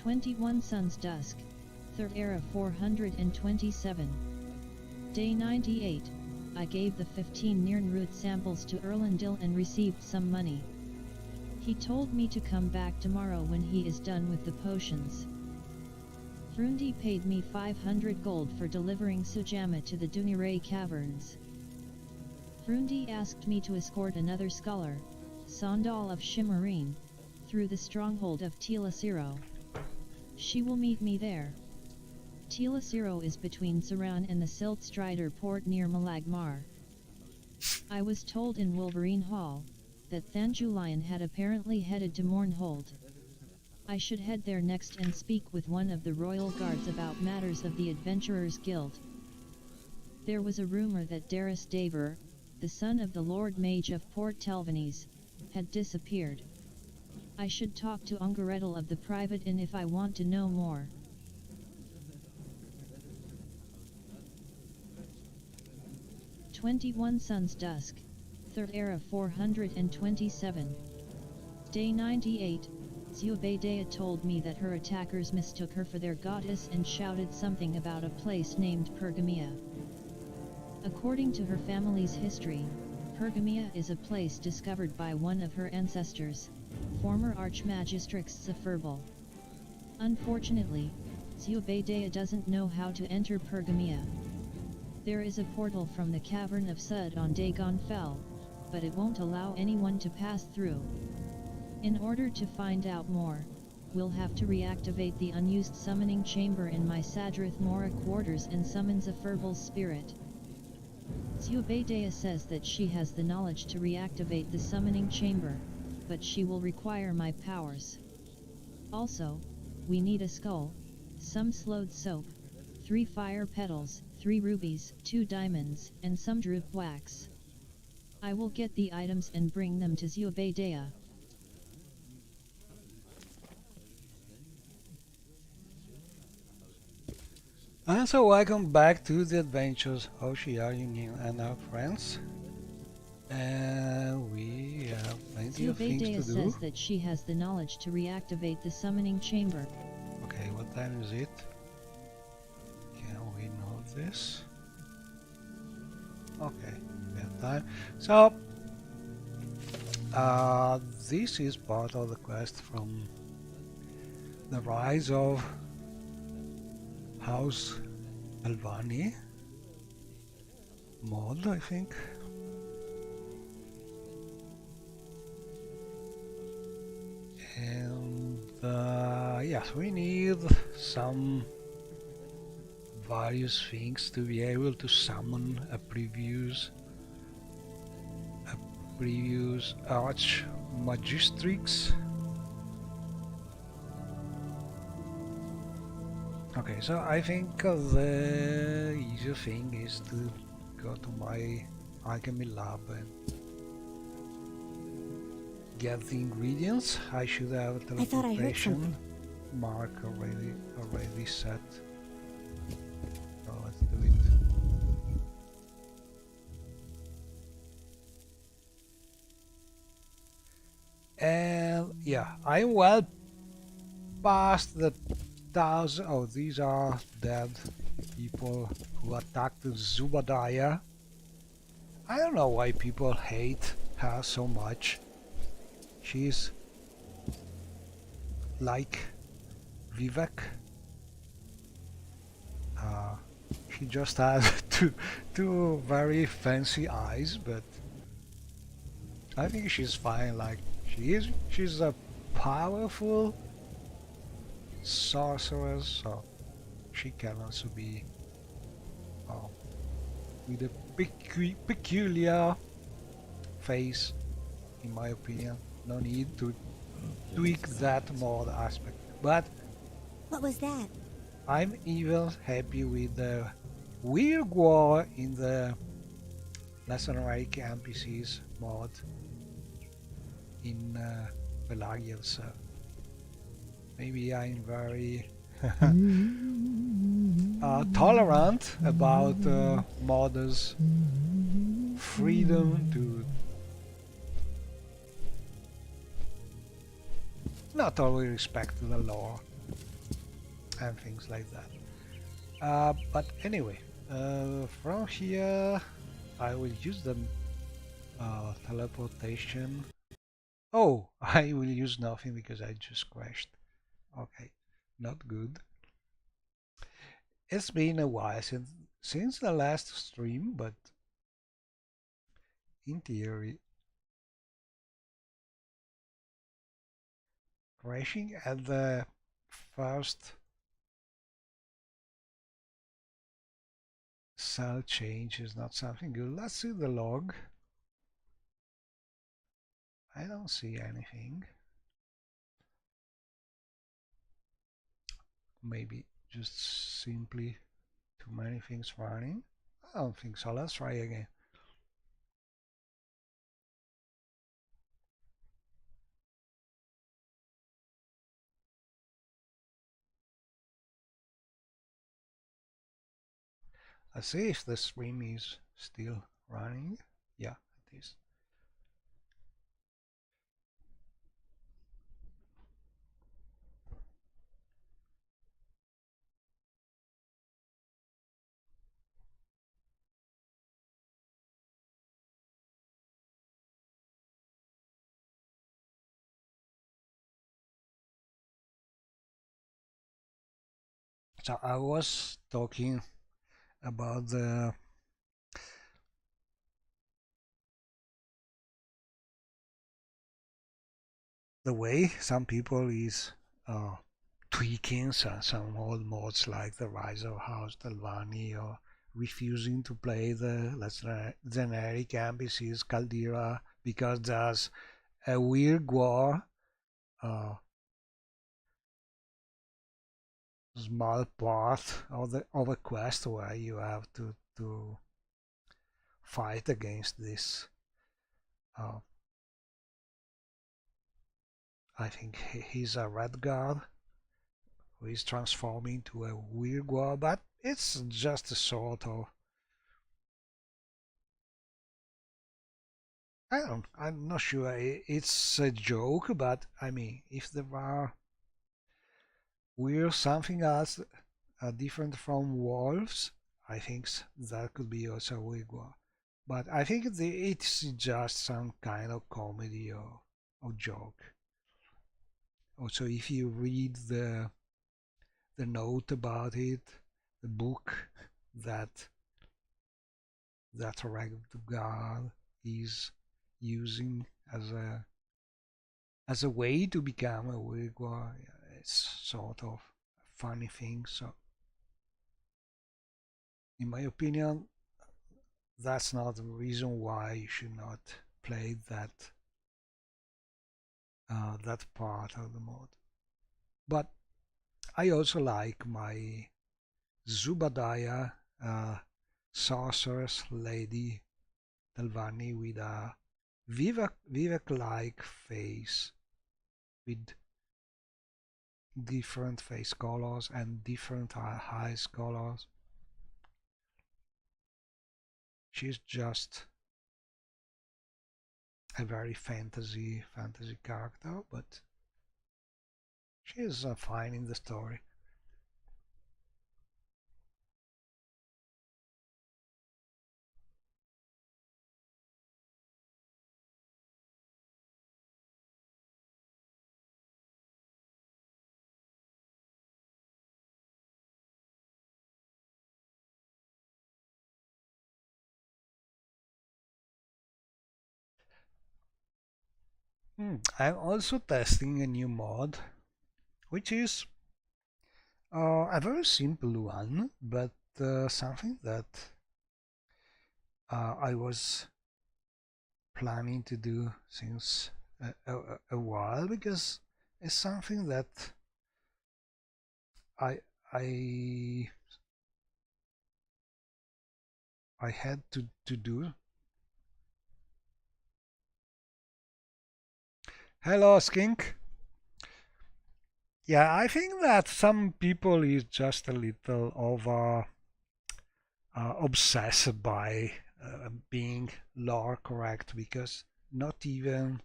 21 Suns Dusk, 3rd Era 427. Day 98, I gave the 15 Nirnroot samples to Erlendil and received some money. He told me to come back tomorrow when he is done with the potions. Frundi paid me 500 gold for delivering Sujamma to the Dunire caverns. Frundi asked me to escort another scholar, Sandal of Shimmerine, through the stronghold of Tilasiro. She will meet me there. Tilasiro is between Saran and the Siltstrider port near Malagmar. I was told in Wolverine Hall that Thanjulion had apparently headed to Mournhold. I should head there next and speak with one of the royal guards about matters of the Adventurers Guild. There was a rumor that Darius Daver, the son of the Lord Mage of Port Telvanese, had disappeared. I should talk to Ungareddle of the private inn if I want to know more. "21 Suns Dusk, 3rd Era 427. Day 98, Zubedea told me that her attackers mistook her for their goddess and shouted something about a place named Pergamia. According to her family's history, Pergamia is a place discovered by one of her ancestors, former Archmagistrix Zephyrbal. Unfortunately, Zubedea doesn't know how to enter Pergamia. There is a portal from the cavern of Sud on Dagon Fell, but it won't allow anyone to pass through. In order to find out more, we'll have to reactivate the unused summoning chamber in my Sadrith Mora quarters and summon Zephyrbal's spirit. Zubedea says that she has the knowledge to reactivate the summoning chamber, but she will require my powers. Also, we need a skull, some slowed soap, 3 fire petals, 3 rubies, 2 diamonds, and some droop wax. I will get the items and bring them to Zubedea. And so welcome back to the adventures of Shia Union and our friends. And we have plenty of things to do. Zubedea says that she has the knowledge to reactivate the summoning chamber. Okay, what time is it? Can we know this? Okay, we have time. So, this is part of the quest from the Rise of House Alvani mod, I think. And yes, we need some various things to be able to summon a previous Archmagistrix. Okay, so I think the easier thing is to go to my alchemy lab and get the ingredients. I should have a teleportation mark already set. So let's do it. And yeah, I'm well past the 1,000. Oh, these are dead people who attacked Zubedaya. I don't know why people hate her so much. She's like Vivek. She just has two very fancy eyes, but I think she's fine like she is. She's a powerful sorceress, so she can also be with a peculiar face, in my opinion. No need to tweak that mod aspect, but what was that? I'm even happy with the weird war in the Latin American NPCs mod in Pelagian, so maybe I'm very tolerant about modders' freedom to not always respect the law. and things like that. But anyway, from here I will use the teleportation. Oh, I will use nothing because I just crashed. Okay, not good. It's been a while since the last stream, but in theory, crashing at the first cell change is not something good. Let's see the log. I don't see anything. Maybe just simply too many things running. I don't think so. Let's try again. Let's see if the stream is still running. Yeah, it is. So I was talking about the way some people is tweaking some old mods like the Rise of House Talvani, or refusing to play the generic NPCs Caldera because there's a weird war small part of a quest where you have to fight against this. I think he's a red guard who is transforming into a weird guard, but it's just a sort of. I'm not sure it's a joke, but I mean, if there are weird something else different from wolves, I think that could be also a weird guard. But I think it's just some kind of comedy or joke. Also, if you read the note about it, the book that Ragdogal is using as a way to become a Uyghur, it's sort of a funny thing. So, in my opinion, that's not the reason why you should not play that part of the mod. But I also like my Zubadaya sorceress lady Talvani with a Vivek-like face with different face colors and different eyes colors. She's just a very fantasy character, but she is fine in the story. I'm also testing a new mod, which is a very simple one, but something that I was planning to do since a while, because it's something that I I I had to do. Hello, Skink. Yeah, I think that some people is just a little over obsessed by being lore correct, because not even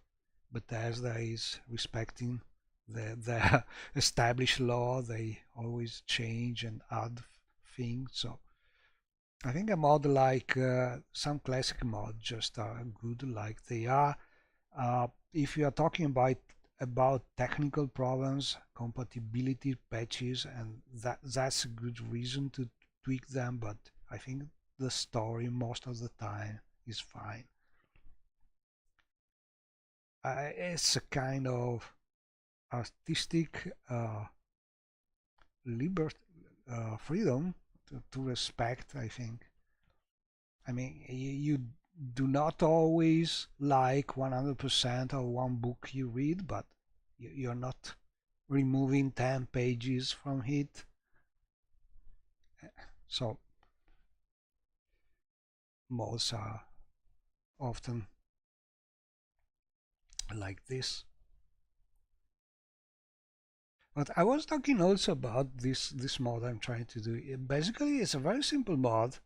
Bethesda is respecting the established law. They always change and add things. So I think a mod like some classic mods just are good like they are. If you are talking about technical problems, compatibility patches, and that's a good reason to tweak them. But I think the story most of the time is fine. It's a kind of artistic liberty, freedom to respect, I think. I mean, you do not always like 100% of one book you read, but you're not removing 10 pages from it. So mods are often like this. But I was talking also about this mod I'm trying to do. Basically, it's a very simple mod.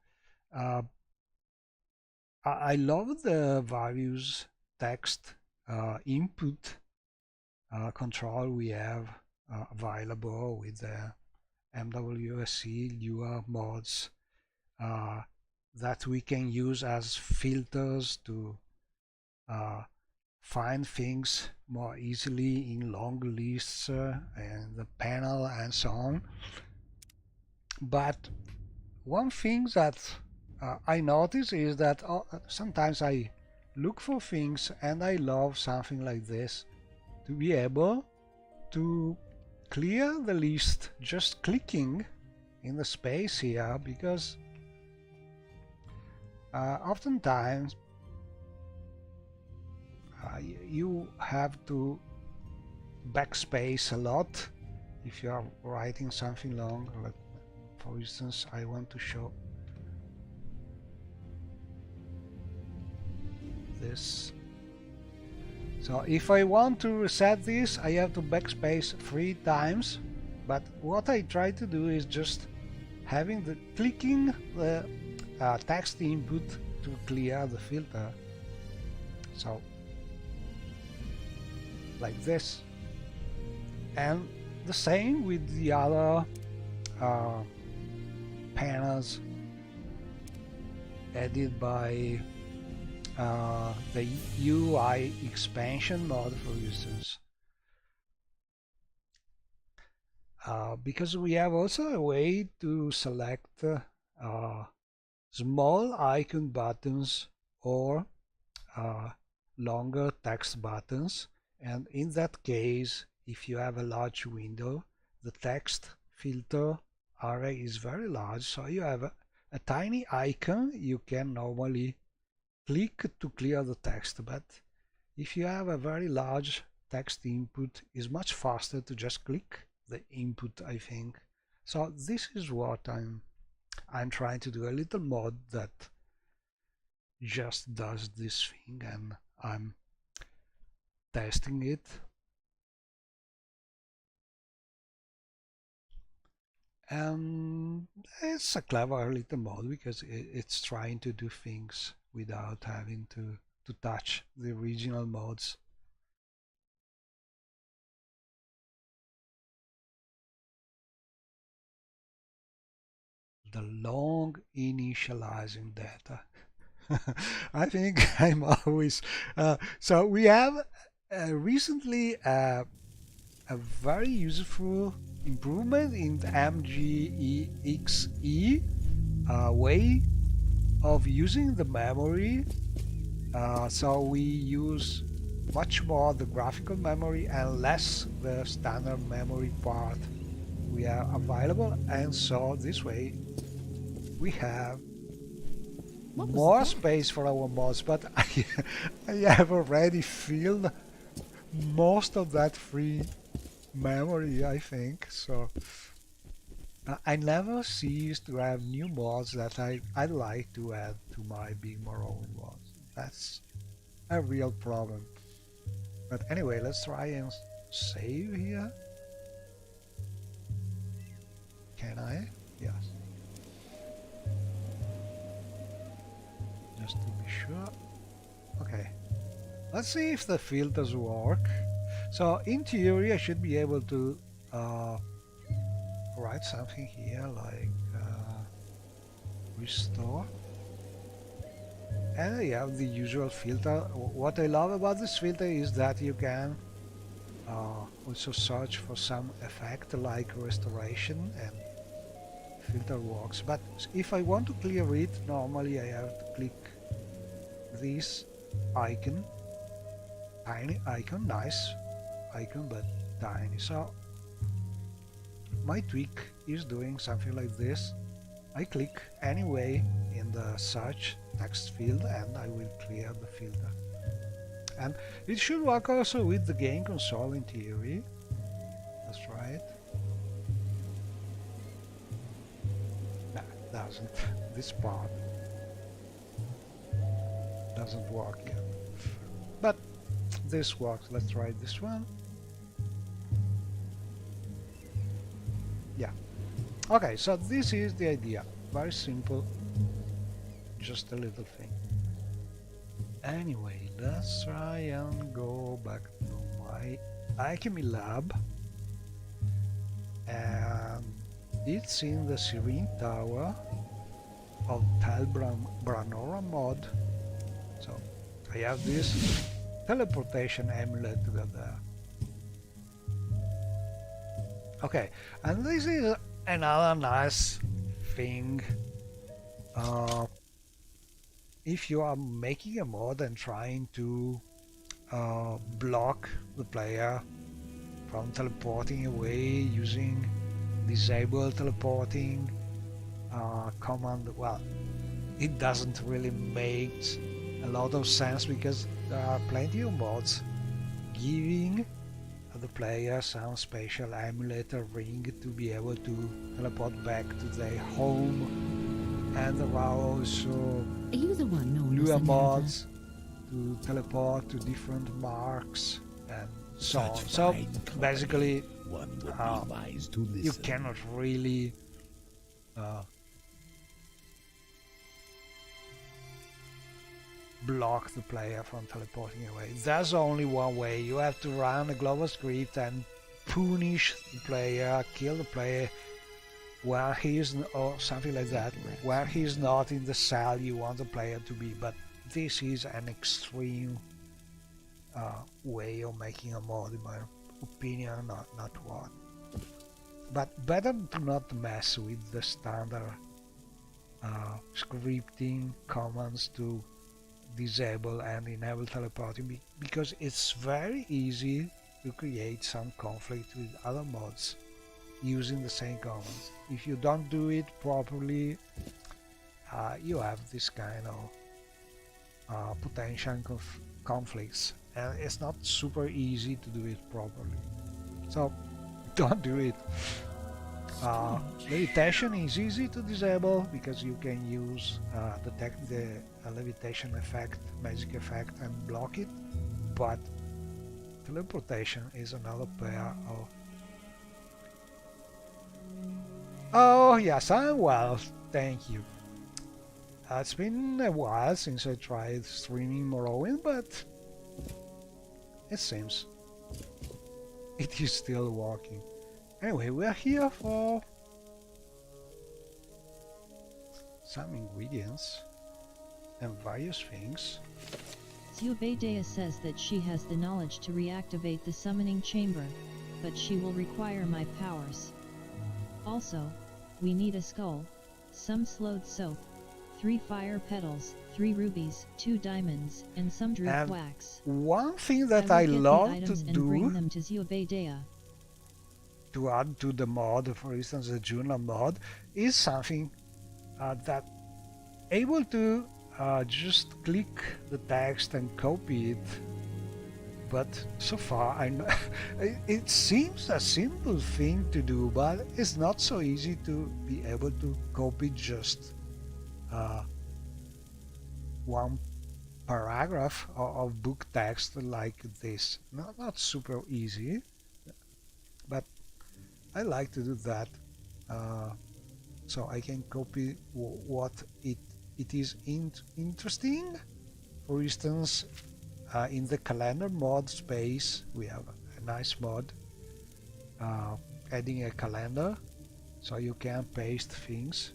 Uh, I love the various text input control we have available with the MWSC Lua mods that we can use as filters to find things more easily in long lists and the panel and so on. But one thing that I notice is that sometimes I look for things and I love something like this, to be able to clear the list just clicking in the space here, because oftentimes you have to backspace a lot if you are writing something long. Like, for instance, I want to show this. So if I want to reset this, I have to backspace 3 times. But what I try to do is just having the clicking the text input to clear the filter. So like this. And the same with the other panels added by the UI expansion mod, for instance. Because we have also a way to select small icon buttons or longer text buttons, and in that case, if you have a large window, the text filter array is very large, so you have a tiny icon you can normally click to clear the text. But if you have a very large text input, it's much faster to just click the input, I think. So this is what I'm trying to do, a little mod that just does this thing, and I'm testing it. And it's a clever little mod because it's trying to do things without having to touch the original mods. The long initializing data. I think I'm always so we have recently a very useful improvement in the MGEXE way of using the memory. So we use much more the graphical memory and less the standard memory part we are available, and so this way we have more space for our mods. But I have already filled most of that free memory, I think. So I never cease to have new mods that I'd like to add to my big Morrowind World. That's a real problem. But anyway, let's try and save here. Can I? Yes. Just to be sure. Okay. Let's see if the filters work. So in theory I should be able to write something here like restore, and you have the usual filter. What I love about this filter is that you can also search for some effect like restoration, and filter works. But if I want to clear it, normally I have to click this icon, tiny icon, nice icon but tiny. So my tweak is doing something like this. I click anyway in the search text field and I will clear the filter. And it should work also with the game console in theory. That's right. No, it doesn't. This part doesn't work yet. But this works. Let's try this one. Yeah. Okay, so this is the idea. Very simple. Just a little thing. Anyway, let's try and go back to my alchemy lab. And it's in the Serene Tower of Branora mod. So I have this teleportation amulet to get there. Okay, and this is another nice thing. If you are making a mod and trying to block the player from teleporting away using disable teleporting command, well, it doesn't really make a lot of sense because there are plenty of mods giving the player some special amulet or ring to be able to teleport back to their home, and there are also newer mods to teleport to different marks and so on. So basically you cannot really block the player from teleporting away. There's only one way. You have to run a global script and punish the player, kill the player where he is, or something like that, where he is not in the cell you want the player to be. But this is an extreme way of making a mod, in my opinion, not one. But better to not mess with the standard scripting commands to disable and enable teleporting, because it's very easy to create some conflict with other mods using the same commands. If you don't do it properly, you have this kind of potential conflicts, and it's not super easy to do it properly. So don't do it. Levitation is easy to disable because you can use the levitation effect, magic effect, and block it, but teleportation is another pair of... Oh yes, I'm well, thank you. It's been a while since I tried streaming Morrowind, but it seems it is still working. Anyway, we're here for some ingredients and various things. Zubedea says that she has the knowledge to reactivate the summoning chamber, but she will require my powers. Also, we need a skull, some slowed soap, 3 fire petals, 3 rubies, 2 diamonds, and some drift wax. One thing that I love to do, bring them to Zubedea. To add to the mod, for instance the journal mod, is something that able to just click the text and copy it. But so far I know it seems a simple thing to do, but it's not so easy to be able to copy just one paragraph of book text like this. Not super easy, but I like to do that, so I can copy what it is interesting. For instance, in the calendar mod space we have a nice mod, adding a calendar so you can paste things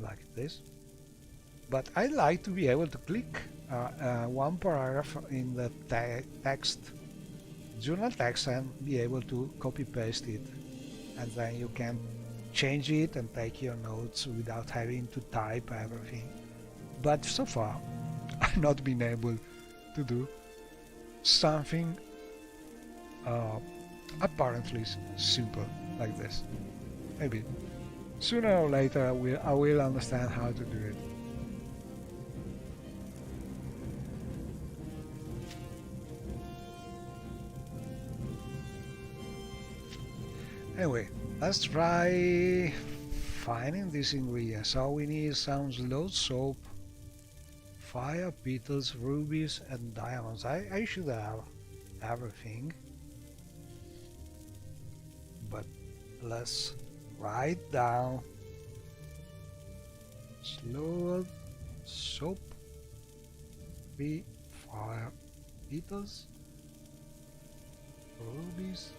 like this. But I like to be able to click one paragraph in the text, journal text, and be able to copy paste it, and then you can change it and take your notes without having to type everything. But so far I've not been able to do something apparently simple like this. Maybe sooner or later I will understand how to do it. Anyway, let's try finding these ingredients. So we need some slow soap, fire petals, rubies, and diamonds. I should have everything, but let's write down slow soap, fire petals, rubies,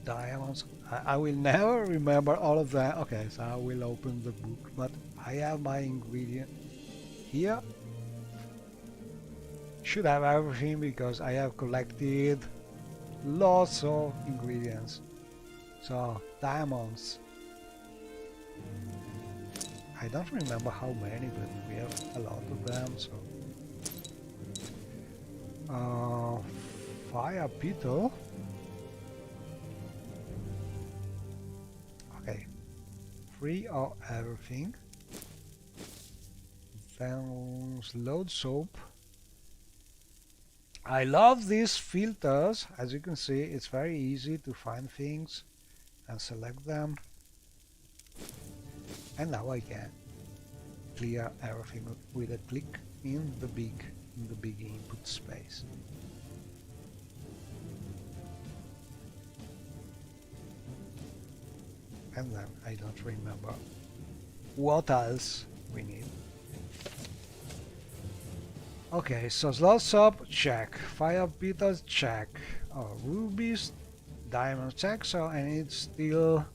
diamonds. I will never remember all of that. Okay, so I will open the book, but I have my ingredient here. Should have everything because I have collected lots of ingredients. So diamonds, I don't remember how many, but we have a lot of them. So fire petal. Okay, 3 of everything. Then load soap. I love these filters. As you can see, it's very easy to find things and select them. And now I can clear everything with a click in the big input space. And then I don't remember what else we need. Okay, so slot soap, check. Fire petals, check. Oh, rubies, diamonds, check. So I need still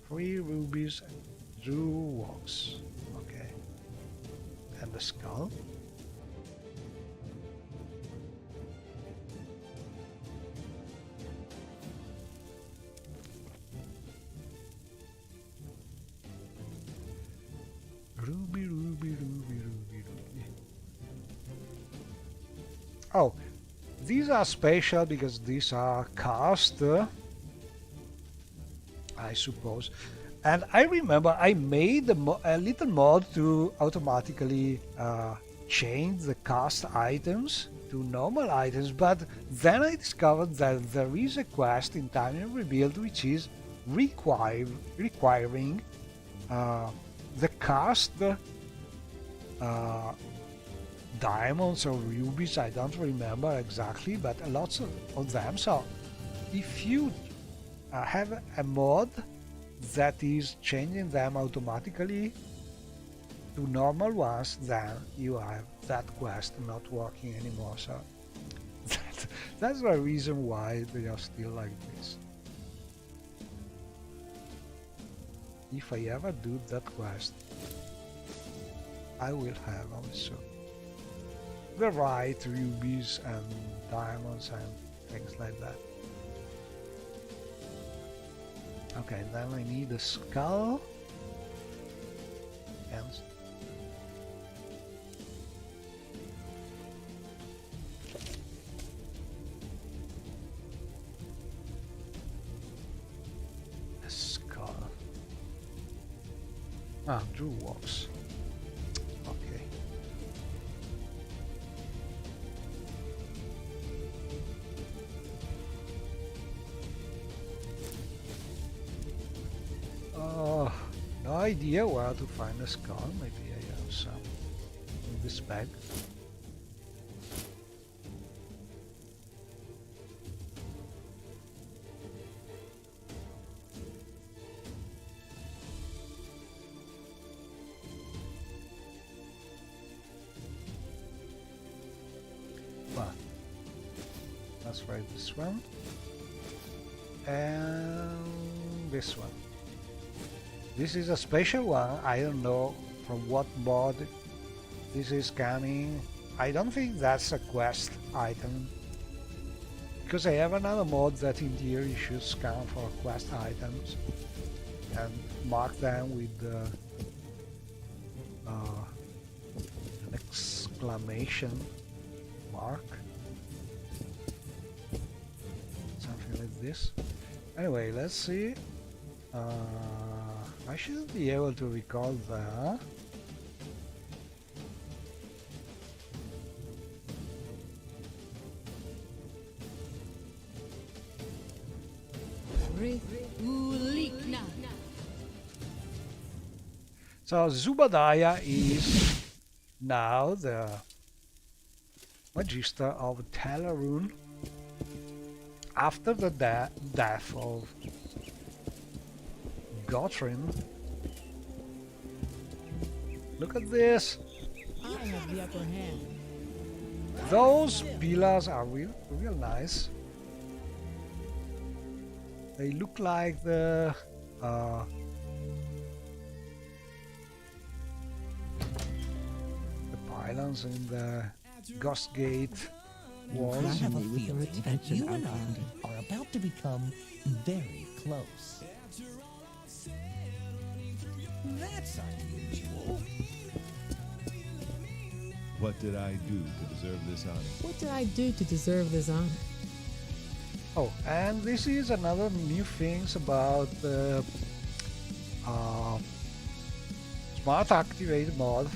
3 rubies, 2 wax. Okay. And the skull. Ruby, ruby, ruby, ruby, ruby. Oh, these are special because these are cast, I suppose. And I remember I made a little mod to automatically change the cast items to normal items, but then I discovered that there is a quest in Time and Rebuild which is requiring the cast diamonds or rubies, I don't remember exactly, but lots of them. So if you have a mod that is changing them automatically to normal ones, then you have that quest not working anymore. So that's the reason why they are still like this. If I ever do that quest, I will have also the right rubies and diamonds and things like that. Okay, then I need a skull and a skull. Ah, Drew walks. Okay. No idea where to find a skull. Maybe I have some in this bag. But Let's try this one. And this one. This is a special one. I don't know from what mod this is coming. I don't think that's a quest item, because I have another mod that in theory should scan for quest items and mark them with an exclamation mark. Something like this. Anyway, let's see. I should be able to recall that. So Zubadiah is now the Magister of Telerun after the death of Gotrin. Look at this! I have the upper hand. Those pillars are real nice. They look like the pylons in the Ghost Gate walls. I have a feeling that you and I are about to become very close. That's unusual. What did I do to deserve this honor? What did I do to deserve this honor? Oh, and this is another new things about the Smart Activate mod.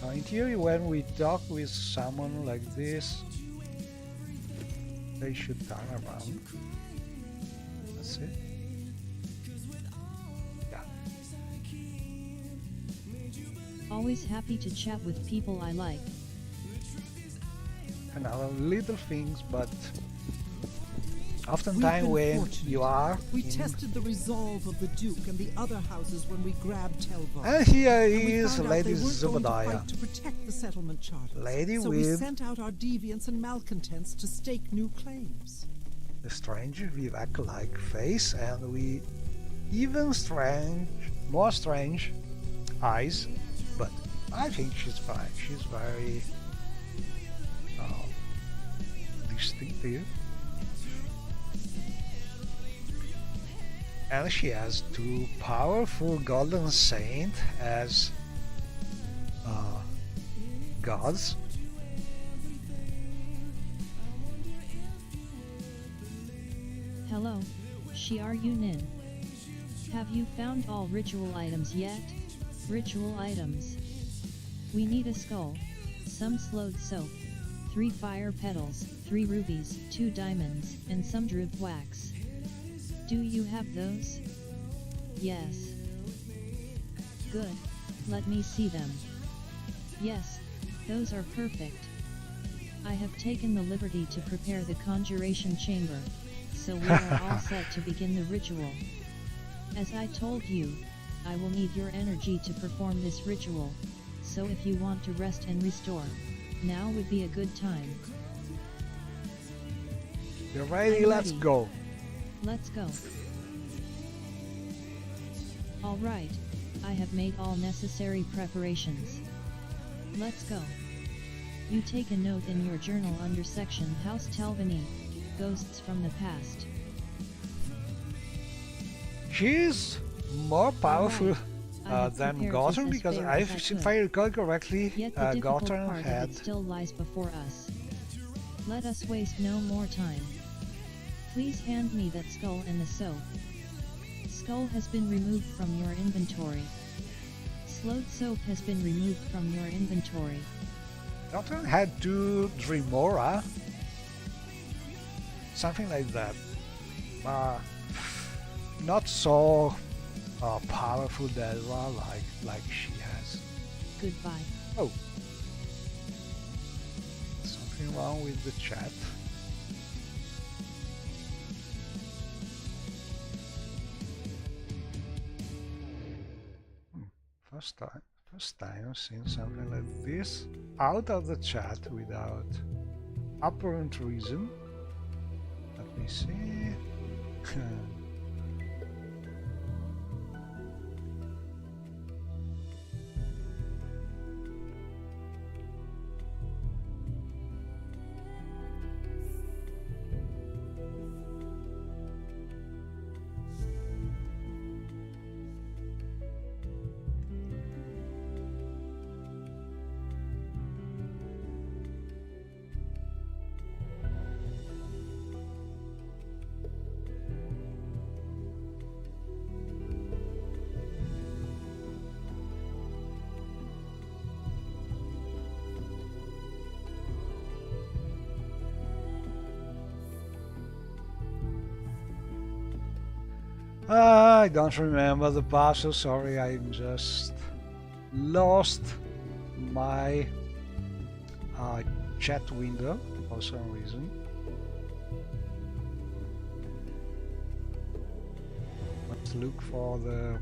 So in theory, when we talk with someone like this, they should turn around. That's it. Yeah. Always happy to chat with people I like. Another little things, but oftentimes when you are we tested the resolve of the Duke and the other houses when we grabbed Telvar. and here And we is found out Lady they weren't going to Zubadiah. fight to protect the settlement charter. Lady so we with sent out our deviants and malcontents to stake new claims. the strange Vivek-like face, and we even more strange eyes, but I think she's fine. She's very distinctive. And she has two powerful golden saints as gods. Hello, Shiar Yunin. Have you found all ritual items yet? Ritual items. We need a skull, some slowed soap, 3 fire petals, 3 rubies, 2 diamonds, and some druid wax. Do you have those? Yes. Good, let me see them. Yes, those are perfect. I have taken the liberty to prepare the conjuration chamber, so we are all set to begin the ritual. As I told you, I will need your energy to perform this ritual, so if you want to rest and restore, now would be a good time. You're ready? I'm Let's ready. go. Let's go. Alright, I have made all necessary preparations. Let's go. You take a note in your journal under section House Telvani, Ghosts from the Past. She's more powerful I have than prepared Gotham, this as because fair I, as I if could. I recall correctly, Yet the difficult Gotham part of had it still lies before us. Let us waste no more time. Please hand me that skull and the soap. Skull has been removed from your inventory. Slowed soap has been removed from your inventory. Gotham had two Dremora, something like that. Not so powerful Delva like she has. Goodbye. Oh, something wrong with the chat. First time I've seen something like this out of the chat without apparent reason. Let me see. I don't remember the password, sorry, I just lost my chat window for some reason. Let's look for the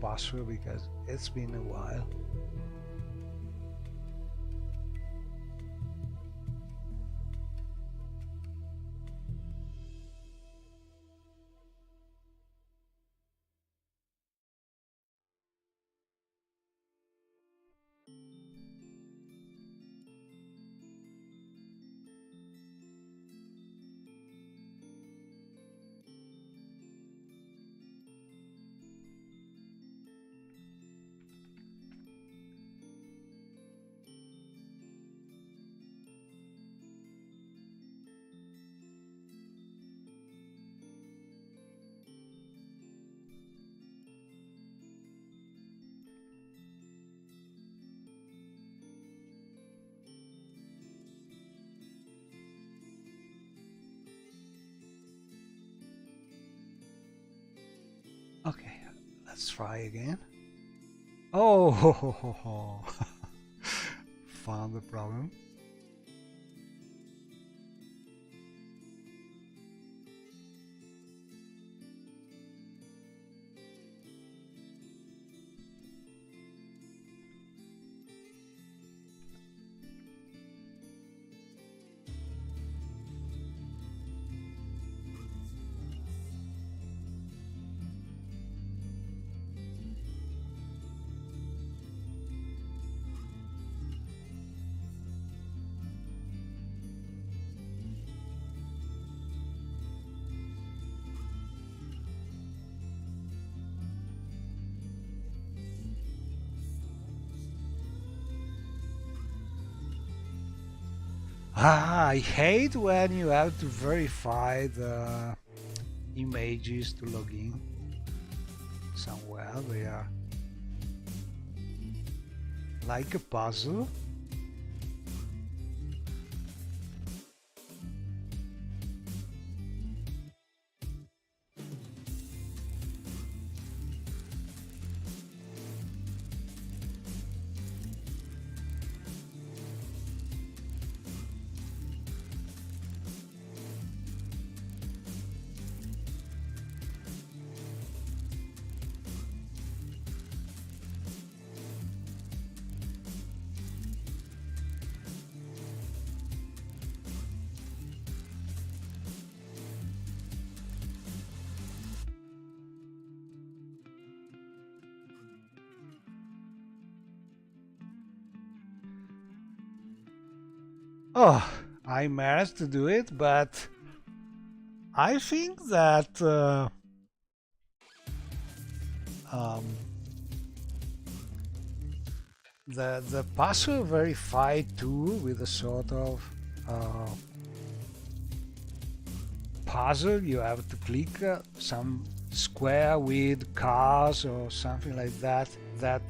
password because it's been a while. Okay, let's try again. Oh, found the problem. I hate when you have to verify the images to log in somewhere. They are like a puzzle. Oh, I managed to do it, but I think that the password verify tool with a sort of puzzle, you have to click some square with cars or something like that, that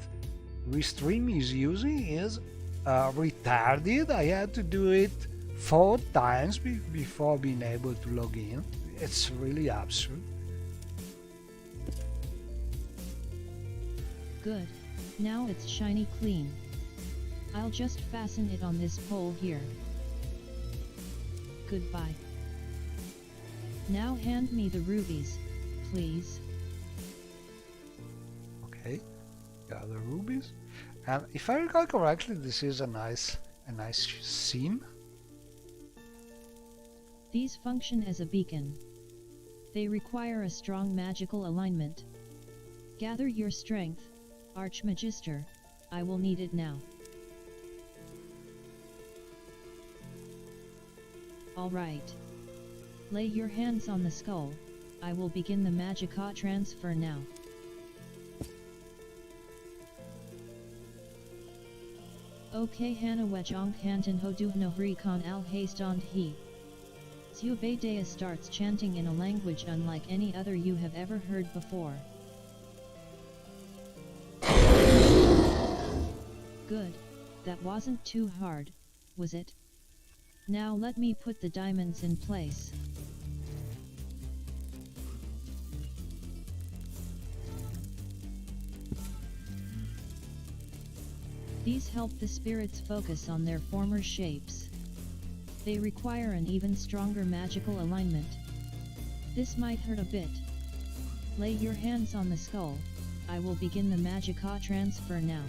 Restream is using is retarded. I had to do it 4 times before being able to log in. It's really absurd. Good. Now it's shiny clean. I'll just fasten it on this pole here. Goodbye. Now hand me the rubies, please. Okay, got the rubies. And if I recall correctly, this is a nice a nice scene. These function as a beacon. They require a strong magical alignment. Gather your strength, Archmagister, I will need it now. Alright. Lay your hands on the skull, I will begin the Magicka transfer now. Okay Hana Wechong Hantan Hoduhno Hri Khan Al Haystond He. Zubeideya starts chanting in a language unlike any other you have ever heard before. Good, that wasn't too hard, was it? Now let me put the diamonds in place. These help the spirits focus on their former shapes. They require an even stronger magical alignment. This might hurt a bit. Lay your hands on the skull, I will begin the Magicka transfer now.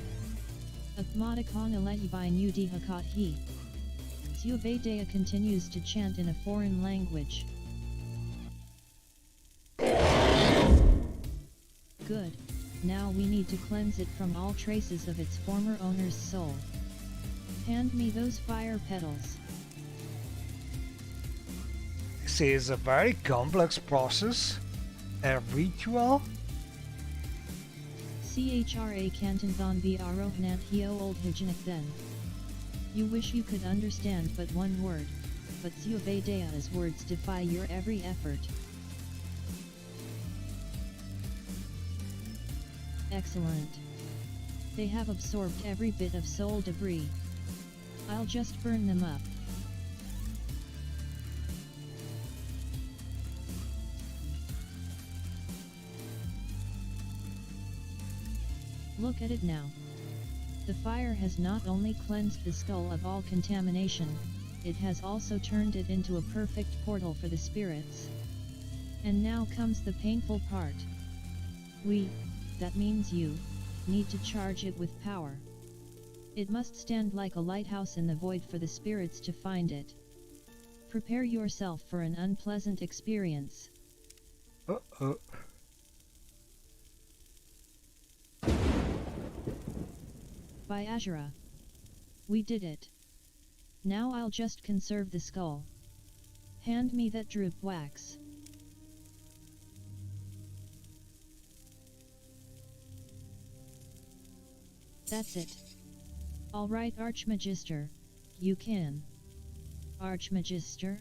Akmadakon Aleti by Nudi Hakat He. Zubeideya continues to chant in a foreign language. Good, now we need to cleanse it from all traces of its former owner's soul. Hand me those fire petals. This is a very complex process, a ritual. Chra Canton von Arohnant Hio Old Hygienic then. You wish you could understand but one word, but Zubeideya's words defy your every effort. Excellent. They have absorbed every bit of soul debris. I'll just burn them up. Look at it now. The fire has not only cleansed the skull of all contamination, it has also turned it into a perfect portal for the spirits. And now comes the painful part. That means you, need to charge it with power. It must stand like a lighthouse in the void for the spirits to find it. Prepare yourself for an unpleasant experience. By Azura. We did it. Now I'll just conserve the skull. Hand me that droop wax. That's it. Alright Archmagister, you can. Archmagister?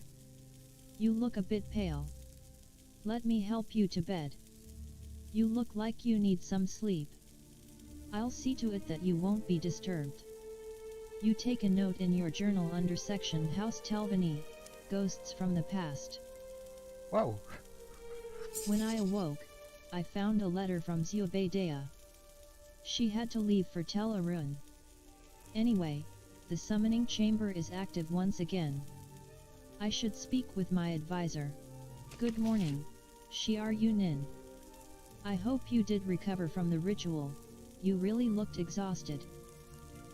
You look a bit pale. Let me help you to bed. You look like you need some sleep. I'll see to it that you won't be disturbed. You take a note in your journal under section House Telvani, Ghosts from the Past. Wow. When I awoke, I found a letter from Zubeideya. She had to leave for Tel Arun. Anyway, the summoning chamber is active once again. I should speak with my advisor. Good morning, Shiar Yunin. I hope you did recover from the ritual. You really looked exhausted.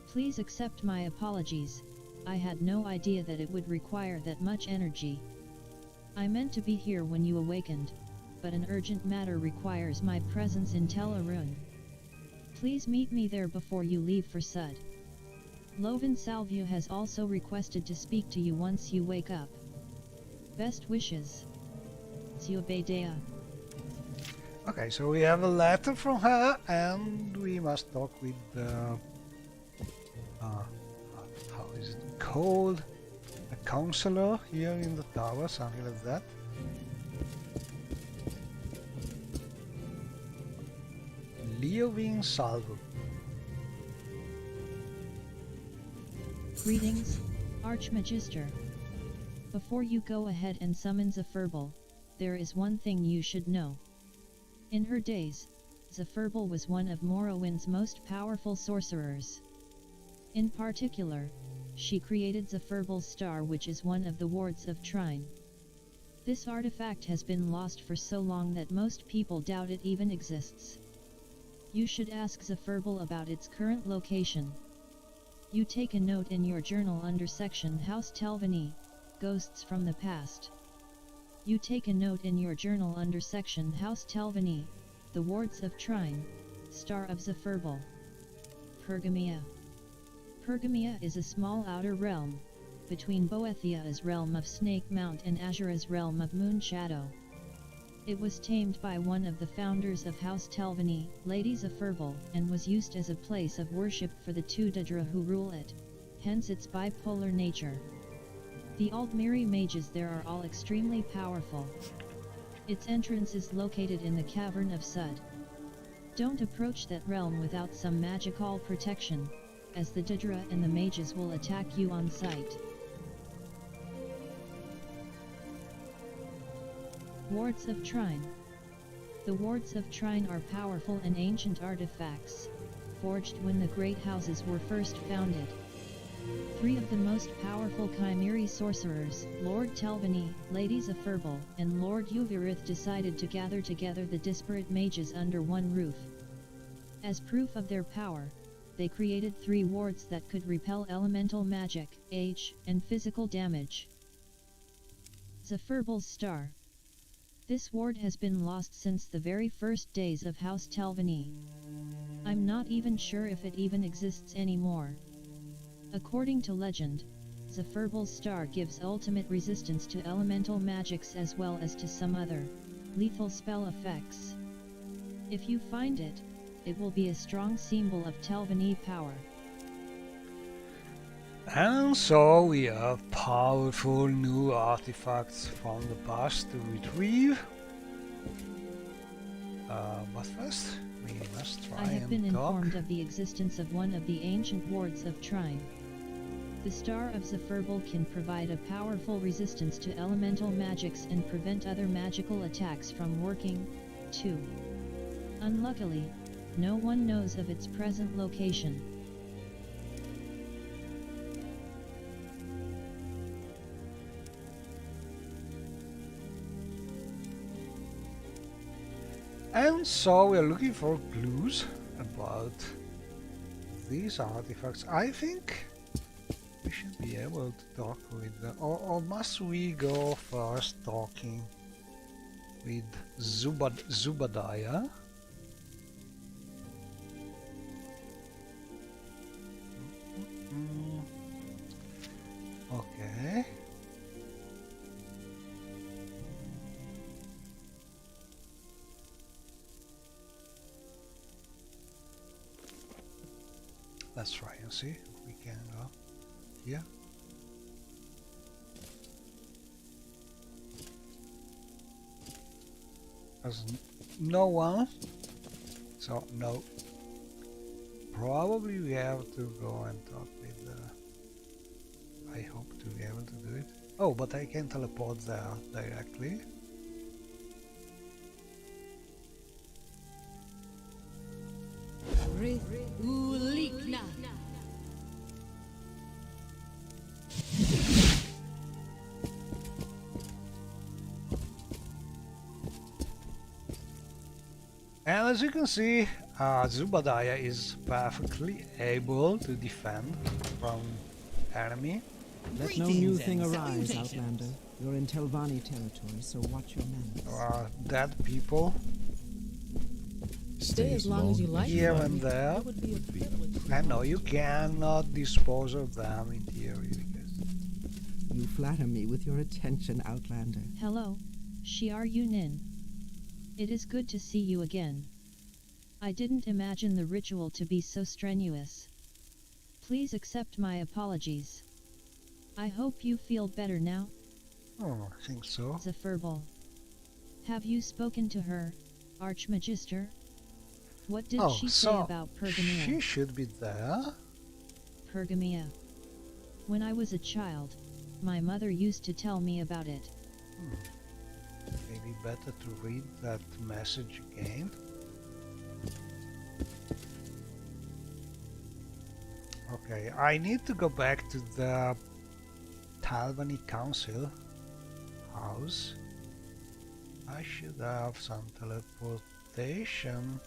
Please accept my apologies, I had no idea that it would require that much energy. I meant to be here when you awakened, but an urgent matter requires my presence in Tel Arun. Please meet me there before you leave for Sud. Lovin Salvia has also requested to speak to you once you wake up. Best wishes. Zubeideya. Okay, so we have a letter from her, and we must talk with the... how is it called? A counselor here in the tower, something like that. Leovin Salvo. Greetings, Archmagister. Before you go ahead and summon Zephyrbal, there is one thing you should know. In her days, Zephyrbal was one of Morrowind's most powerful sorcerers. In particular, she created Zephyrbal Star, which is one of the wards of Trine. This artifact has been lost for so long that most people doubt it even exists. You should ask Zephyrbal about its current location. You take a note in your journal under section House Telvanni, Ghosts from the Past. You take a note in your journal under section House Telvanni, The Wards of Trine, Star of Zephyrbal. Pergamia. Pergamia is a small outer realm, between Boethia's realm of Snake Mount and Azura's realm of Moon Shadow. It was tamed by one of the founders of House Telvanni, Lady Zephyrbal, and was used as a place of worship for the two Daedra who rule it, hence its bipolar nature. The Altmiri mages there are all extremely powerful. Its entrance is located in the Cavern of Sud. Don't approach that realm without some magical protection, as the Daedra and the mages will attack you on sight. Wards of Trine. The Wards of Trine are powerful and ancient artifacts, forged when the great houses were first founded. Three of the most powerful Chimeri sorcerers, Lord Telvanni, Lady Zephyrbal, and Lord Uvirith decided to gather together the disparate mages under one roof. As proof of their power, they created 3 wards that could repel elemental magic, age, and physical damage. Zephyrbal's Star. This ward has been lost since the very first days of House Telvanni. I'm not even sure if it even exists anymore. According to legend, Zephyrbal's Star gives ultimate resistance to elemental magics as well as to some other, lethal spell effects. If you find it, it will be a strong symbol of Telvanni power. And so we have powerful new artifacts from the past to retrieve. But first, we must try I have and been talk. informed of the existence of one of the ancient wards of Trine. The Star of Zephyrbal can provide a powerful resistance to elemental magics and prevent other magical attacks from working, too. Unluckily, no one knows of its present location. And so we're looking for clues about these artifacts. I think we should be able to talk with them. Or must we go first talking with Zubadiah? Okay. Let's try and see if we can go here. There's no one, so no. Probably we have to go and talk with I hope to be able to do it. Oh, but I can teleport there directly. And as you can see, Zubadiah is perfectly able to defend from enemy. Let no new thing arise, Outlander. You're in Telvanni territory, so watch your manners. There are dead people Stay as long as you like. here Bobby. and there. It would be a privilege. I know you cannot dispose of them in theory because You flatter me with your attention, Outlander. Hello, Shiar Yunin. It is good to see you again. I didn't imagine the ritual to be so strenuous. Please accept my apologies. I hope you feel better now, oh, I think so. Zephyrbal. Have you spoken to her, Archmagister? What did she say so about Pergamia? she should be there. Pergamia. When I was a child, my mother used to tell me about it. Maybe better to read that message again. Okay, I need to go back to the Telvanni Council house. I should have some teleportation.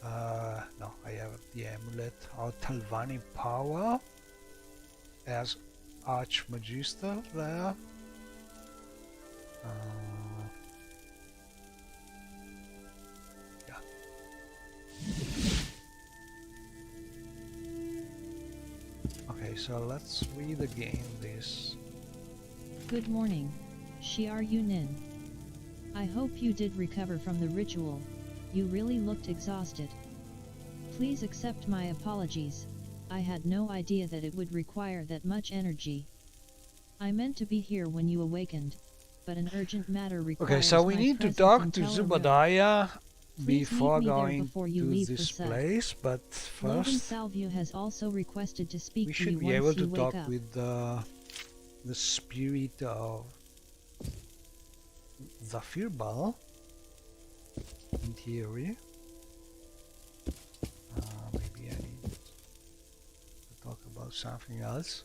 No, I have the amulet. Our Talvani power as Archmagister there. Yeah. Okay, so let's read again this. Good morning, Shiar Yunin. I hope you did recover from the ritual. You really looked exhausted. Please accept my apologies. I had no idea that it would require that much energy. I meant to be here when you awakened, but an urgent matter requires Okay, so we my need to presence talk in to Tel Aviv. Zubadiah Please before meet me there going before you to leave for this Sud. place, but Logan first Salvio has also requested to speak we to you should be able once to you wake talk up. with the spirit of Zafirbal, in theory. Maybe I need to talk about something else.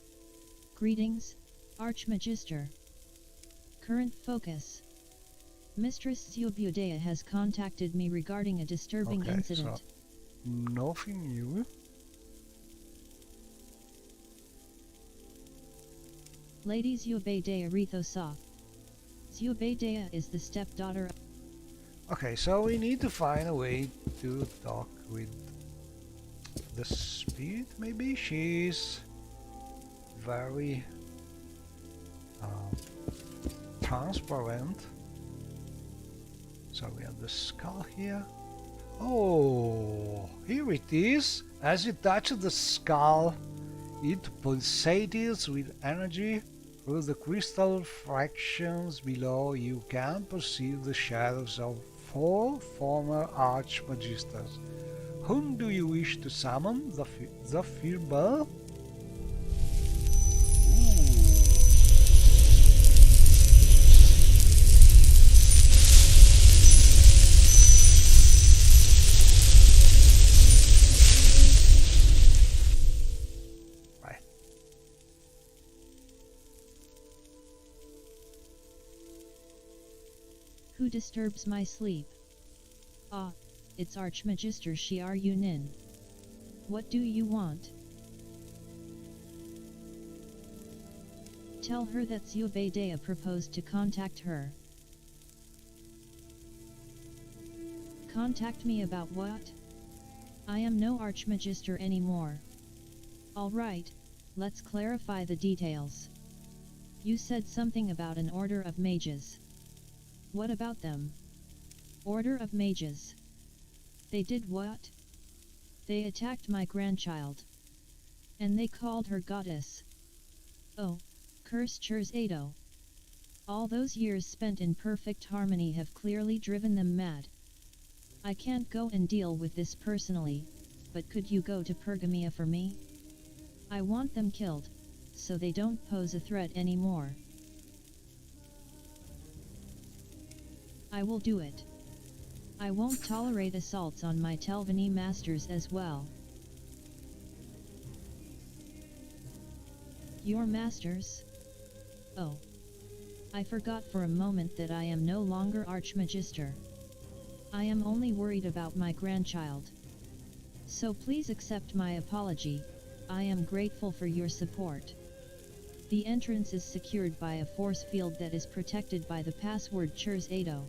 Greetings, Archmagister. Current focus. Mistress Zubudea has contacted me regarding a disturbing Okay, incident. so nothing new. Lady Zubedea Rethosa. Zubedea is the stepdaughter. Okay, so we need to find a way to talk with the spirit, maybe? She's very transparent. So we have the skull here. Oh, here it is. As you touch the skull, it pulsates with energy. Through the crystal fractions below, you can perceive the shadows of 4 former Archmagisters. Whom do you wish to summon? The Firbal? Right. Who disturbs my sleep? Ah, it's Archmagister Shiar Yunin. What do you want? Tell her that Zubedea proposed to contact her. Contact me about what? I am no Archmagister anymore. Alright, let's clarify the details. You said something about an order of mages. What about them? Order of mages. They did what? They attacked my grandchild. And they called her goddess. Oh, curse Cherzado. All those years spent in perfect harmony have clearly driven them mad. I can't go and deal with this personally, but could you go to Pergamia for me? I want them killed, so they don't pose a threat anymore. I will do it. I won't tolerate assaults on my Telvanni masters as well. Your masters? Oh. I forgot for a moment that I am no longer Archmagister. I am only worried about my grandchild. So please accept my apology. I am grateful for your support. The entrance is secured by a force field that is protected by the password Cherzado.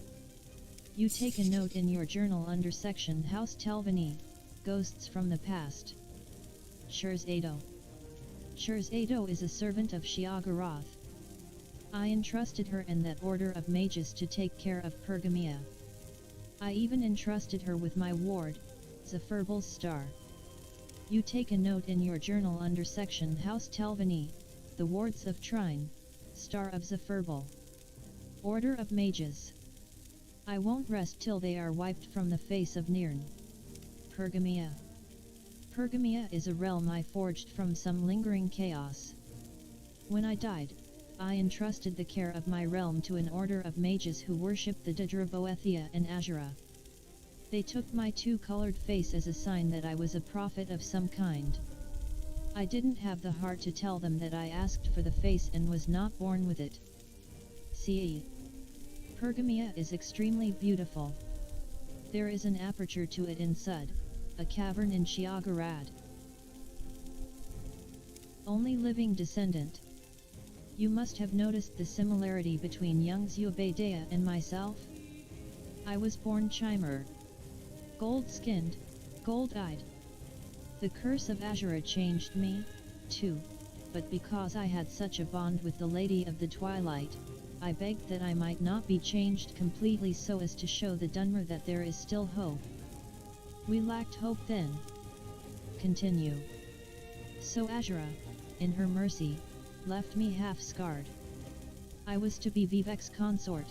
You take a note in your journal under section House Telvanni, Ghosts from the Past. Cherzado. Cherzado is a servant of Shiagarath. I entrusted her and that order of mages to take care of Pergamia. I even entrusted her with my ward, Zephyrbel's star. You take a note in your journal under section House Telvanni, the wards of Trine, star of Zephyrbel. Order of mages. I won't rest till they are wiped from the face of Nirn. Pergamia. Pergamia is a realm I forged from some lingering chaos. When I died, I entrusted the care of my realm to an order of mages who worship the Didraboethia and Azura. They took my two-colored face as a sign that I was a prophet of some kind. I didn't have the heart to tell them that I asked for the face and was not born with it. See? Pergamia is extremely beautiful. There is an aperture to it in Sud, a cavern in Xiagarad. Only living descendant. You must have noticed the similarity between young Zubeidah and myself. I was born Chimer. Gold-skinned, gold-eyed. The curse of Azura changed me, too, but because I had such a bond with the Lady of the Twilight, I begged that I might not be changed completely so as to show the Dunmer that there is still hope. We lacked hope then. Continue. So Azura, in her mercy, left me half-scarred. I was to be Vivek's consort,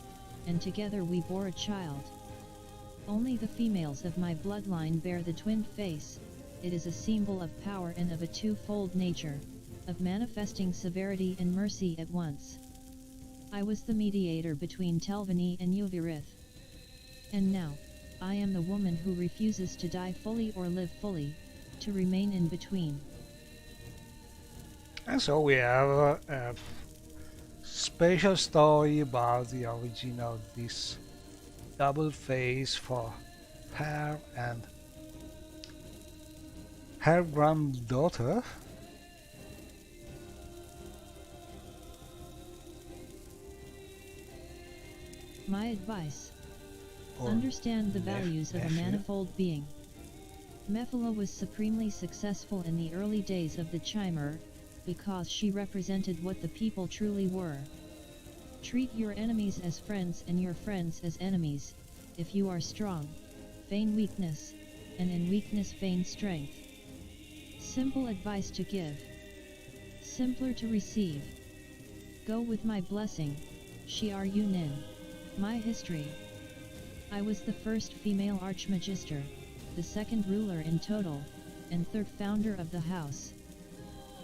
and together we bore a child. Only the females of my bloodline bear the twin face. It is a symbol of power and of a two-fold nature, of manifesting severity and mercy at once. I was the mediator between Telvanni and Yuvirith. And now, I am the woman who refuses to die fully or live fully, to remain in between. And so we have a special story about the origin of this double face for her and her granddaughter. My advice. Or Understand the values of a nephew. manifold being. Mephala was supremely successful in the early days of the Chimer, because she represented what the people truly were. Treat your enemies as friends and your friends as enemies. If you are strong, feign weakness, and in weakness feign strength. Simple advice to give. Simpler to receive. Go with my blessing, Shiar Yunin. My history. I was the first female archmagister, the second ruler in total, and third founder of the house.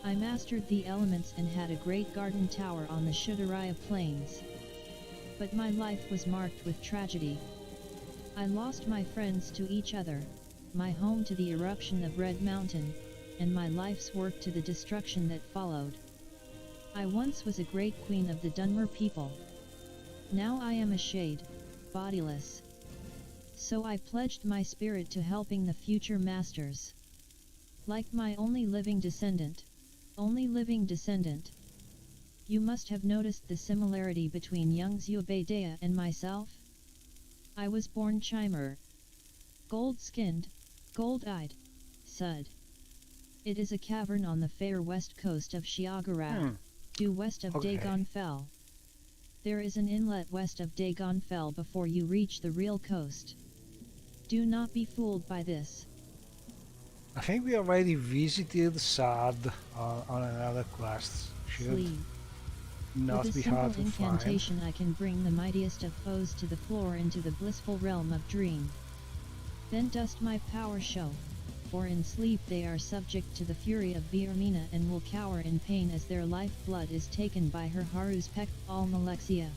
I mastered the elements and had a great garden tower on the Shudaraya plains. But my life was marked with tragedy. I lost my friends to each other, my home to the eruption of Red Mountain, and my life's work to the destruction that followed. I once was a great queen of the Dunmer people. Now I am a shade, bodiless. So I pledged my spirit to helping the future masters. Like my only living descendant. You must have noticed the similarity between young Zubeidah and myself. I was born Chimer. Gold-skinned, gold-eyed, Sud. It is a cavern on the fair west coast of Xiagarad, due west of Dagon Fell. There is an inlet west of Dagon Fell before you reach the real coast. Do not be fooled by this. I think we already visited Sad on another quest. Should Sleep. not With a be simple hard to incantation I can bring the mightiest of foes to the floor into the blissful realm of dream. Then dost my power show, for in sleep they are subject to the fury of Virmina and will cower in pain as their lifeblood is taken by her Haru's Pek Almalexia.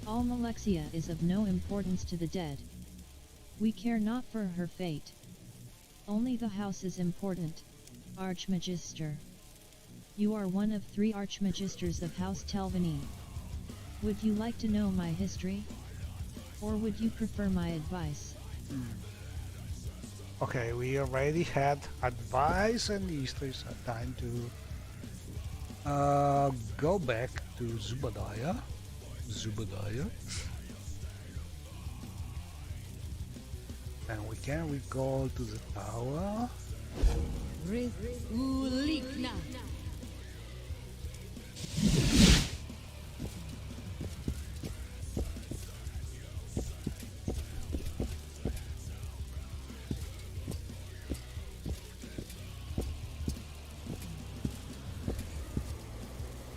Almalexia is of no importance to the dead. We care not for her fate. Only the house is important, Archmagister. You are one of 3 Archmagisters of House Telvanni. Would you like to know my history? Or would you prefer my advice? Okay, we already had advice and history, so time to go back to Zubeidah. And we can recall to the tower.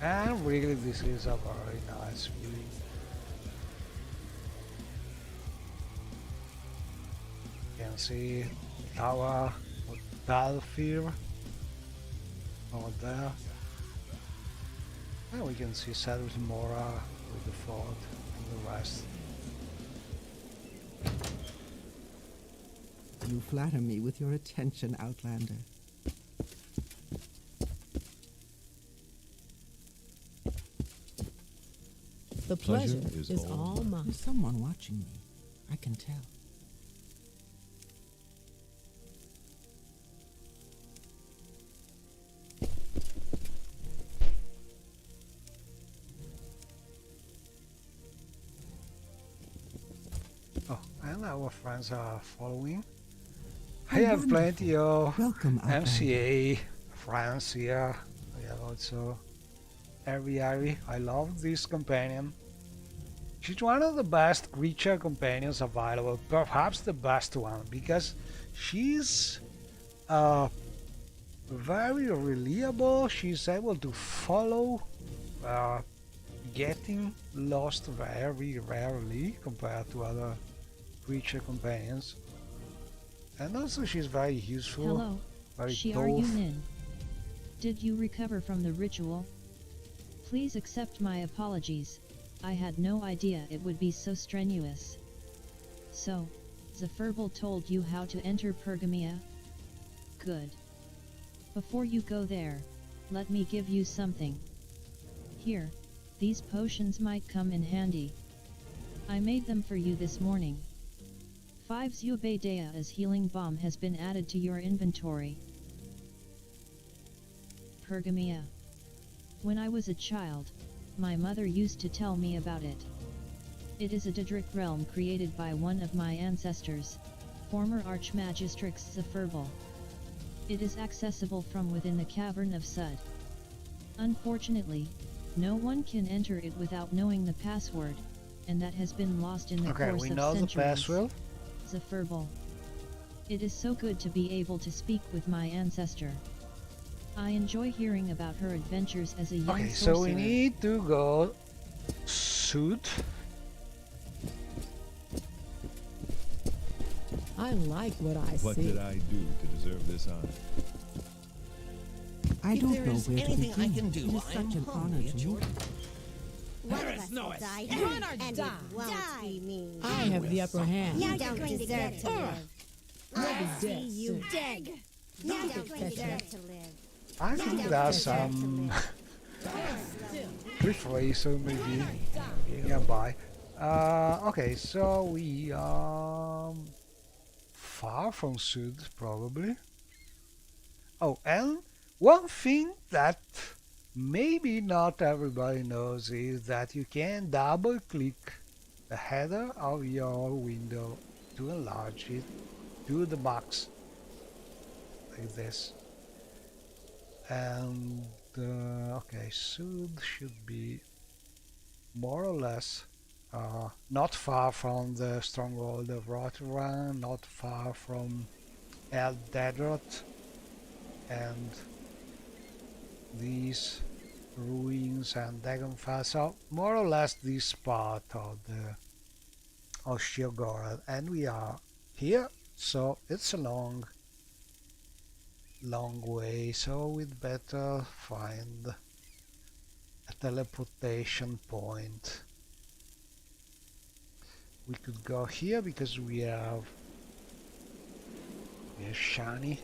And really this is a very nice view. You can see tower of battlefield over there. And we can see Sadus Mora with the fort and the rest. You flatter me with your attention, Outlander. The Pleasure pleasure is is all all mine. mine. There's someone watching me. I can tell. Oh, and our friends are following. Oh, I have plenty wonderful. of Welcome, Outlander. MCA friends here. We have also Aviary. I love this companion. She's one of the best creature companions available, perhaps the best one, because she's very reliable. She's able to follow, getting lost very rarely compared to other creature companions. And also she's very useful, Hello, very Shiar tough. Yunin. Did you recover from the ritual? Please accept my apologies. I had no idea it would be so strenuous. So, Zephyrbal told you how to enter Pergamia? Good. Before you go there, let me give you something. Here, these potions might come in handy. I made them for you this morning. 5 Zubedea's healing bomb has been added to your inventory. Pergamia. When I was a child, my mother used to tell me about it. It is a Daedric realm created by one of my ancestors, former Archmagistrix Zephyrbal. It is accessible from within the Cavern of Sud. Unfortunately, no one can enter it without knowing the password, and that has been lost in the Okay, course we of know the centuries. password. Zephyrbal. It is so good to be able to speak with my ancestor. I enjoy hearing about her adventures as a young Okay, sorcerer. so we need to go suit. I like what I What see. did I do to deserve this honor? I If don't there know is where to anything begin. I can do, It is I'm such an honor humbly to at meet your you. One of us will die, Run or and die. it won't be me. I have the upper hand. You don't deserve to live. You'll be I see dead you soon. dead. You don't deserve to live. I think there's some preparation maybe nearby. Okay, so we are far from Sud probably. Oh, and one thing that maybe not everybody knows is that you can double click the header of your window to enlarge it to the max like this. And okay, Sud should be more or less not far from the stronghold of Rotterdam, not far from El Dedrot, and these ruins and Dagonfell. So more or less this part of the of Sheergorod, and we are here. So it's a long way. So we'd better find a teleportation point. We could go here because we have Shani.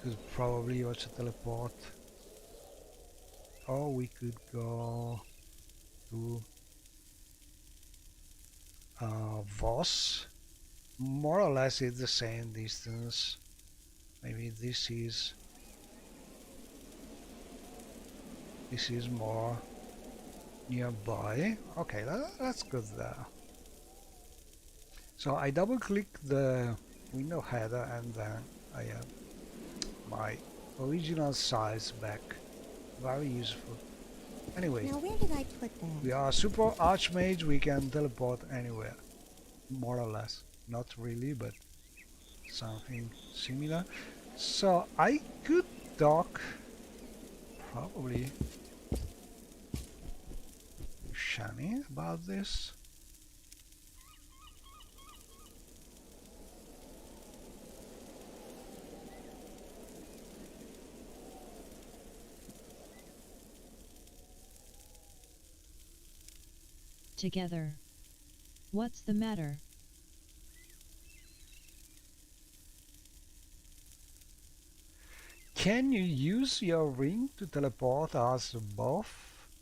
Could probably also teleport. Or we could go to Voss. More or less it's the same distance. Maybe this is more nearby. Okay, that's good there. So I double click the window header and then I have my original size back. Very useful. Anyway, Now where did I put that? we are super archmage, we can teleport anywhere. More or less. Not really, but something similar. So I could talk probably Shani about this. Together. What's the matter? Can you use your ring to teleport us both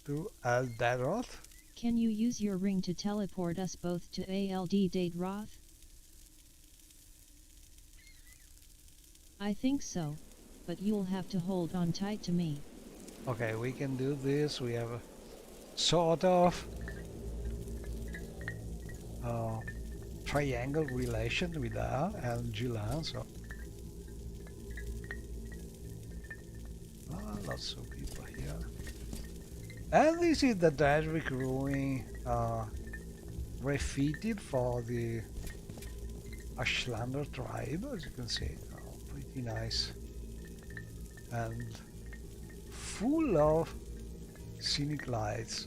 to Eldaroth? Can you use your ring to teleport us both to ALD Daedroth? I think so, but you'll have to hold on tight to me. Okay, we can do this. We have a sort of triangle relation with her and Julian, so lots of people here. And this is the Daedric ruin refitted for the Ashlander tribe, as you can see. Oh, pretty nice. And full of scenic lights.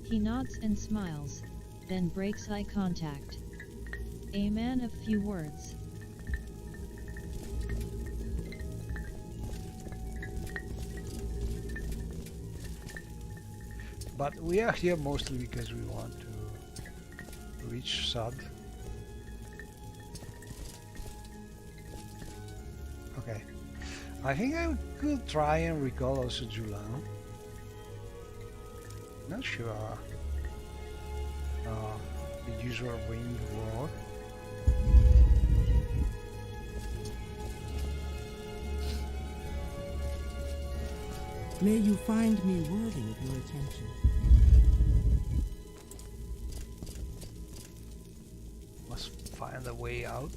He nods and smiles, then breaks eye contact. A man of few words. But we are here mostly because we want to reach Sud. Okay. I think I could try and recall also Julan. Not sure. The usual ring work. May you find me worthy of your attention. Must find a way out.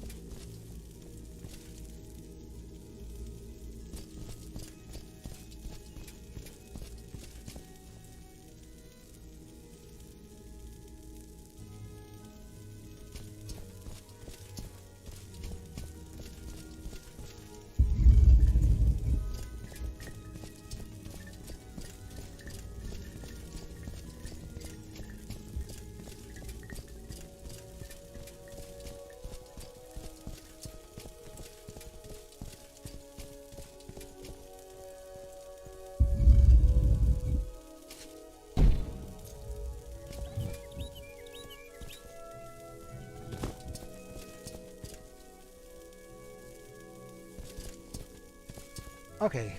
Okay,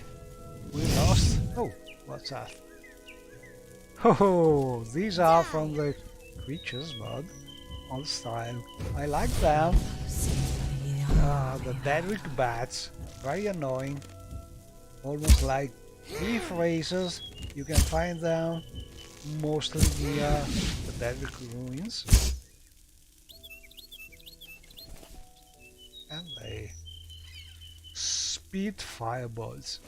we lost. Oh, what's that? Oh, these are from the creatures bug. Old style. I like them. The Daedric bats. Very annoying. Almost like thief races. You can find them mostly near the Daedric ruins. And they speed fireballs,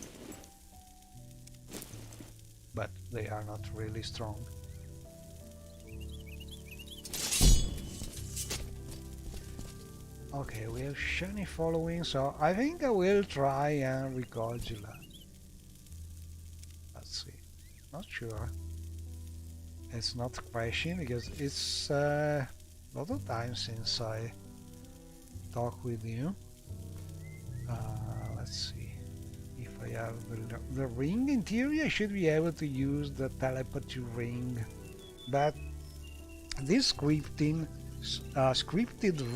but they are not really strong. Okay, we have Shani following, so I think I will try and recall Julan. Let's see. Not sure. It's not crashing because it's a lot of time since I talked with you. Let's see. If I have the ring, in theory I should be able to use the telepathy ring, but these scripted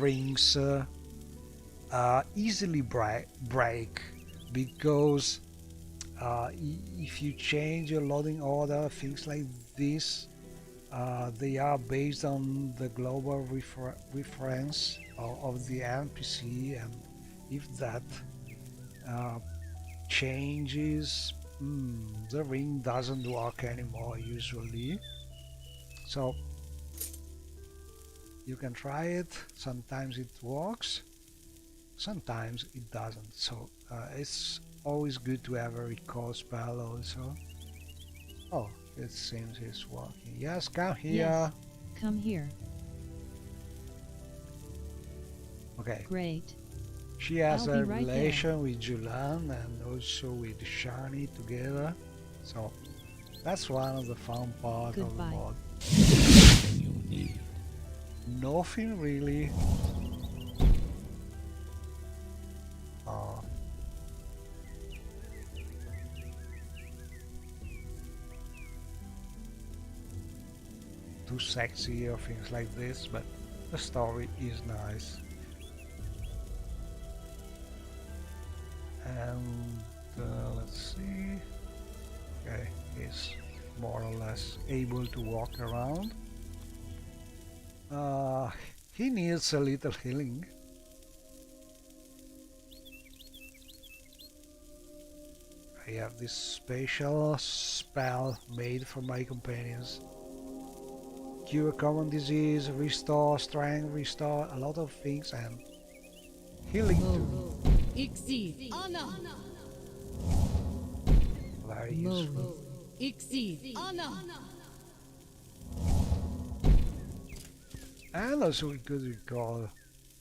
rings easily break because if you change your loading order, things like this, they are based on the global reference of the NPC, and if that changes, the ring doesn't work anymore usually. So you can try it. Sometimes it works, sometimes it doesn't. So it's always good to have a recall spell also. Oh, it seems it's working. Yes, come here. Yes, come here. Okay. Great. She has I'll a be right relation with Julan and also with Shani together. So that's one of the fun parts of the Goodbye. mod. Everything you need. Nothing really. Too sexy or things like this, but the story is nice. And let's see. Okay, he's more or less able to walk around. He needs a little healing. I have this special spell made for my companions. Cure common disease, restore strength, restore a lot of things, and healing too. Exceed. Honor. Very useful. Exceed. Honor. And also we could recall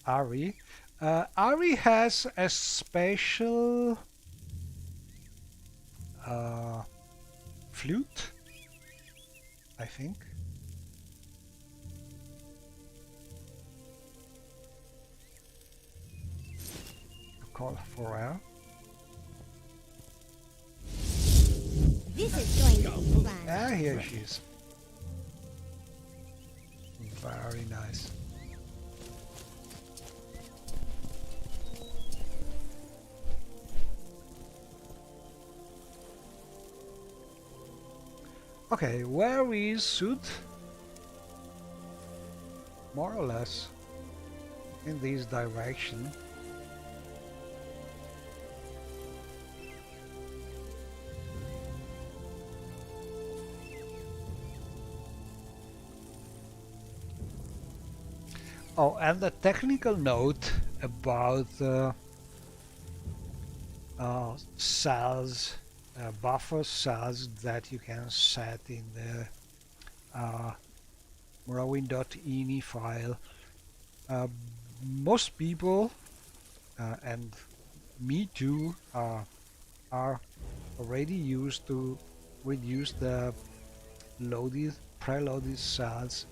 Ari. Ari has a special flute, I think. Call for her. This is going to be fun. Ah, here she is. Very nice. Okay, where is Sud? More or less in this direction. Oh, and a technical note about cells, buffer cells that you can set in the Morrowind.ini file. Most people, and me too, are already used to reduce the preloaded cells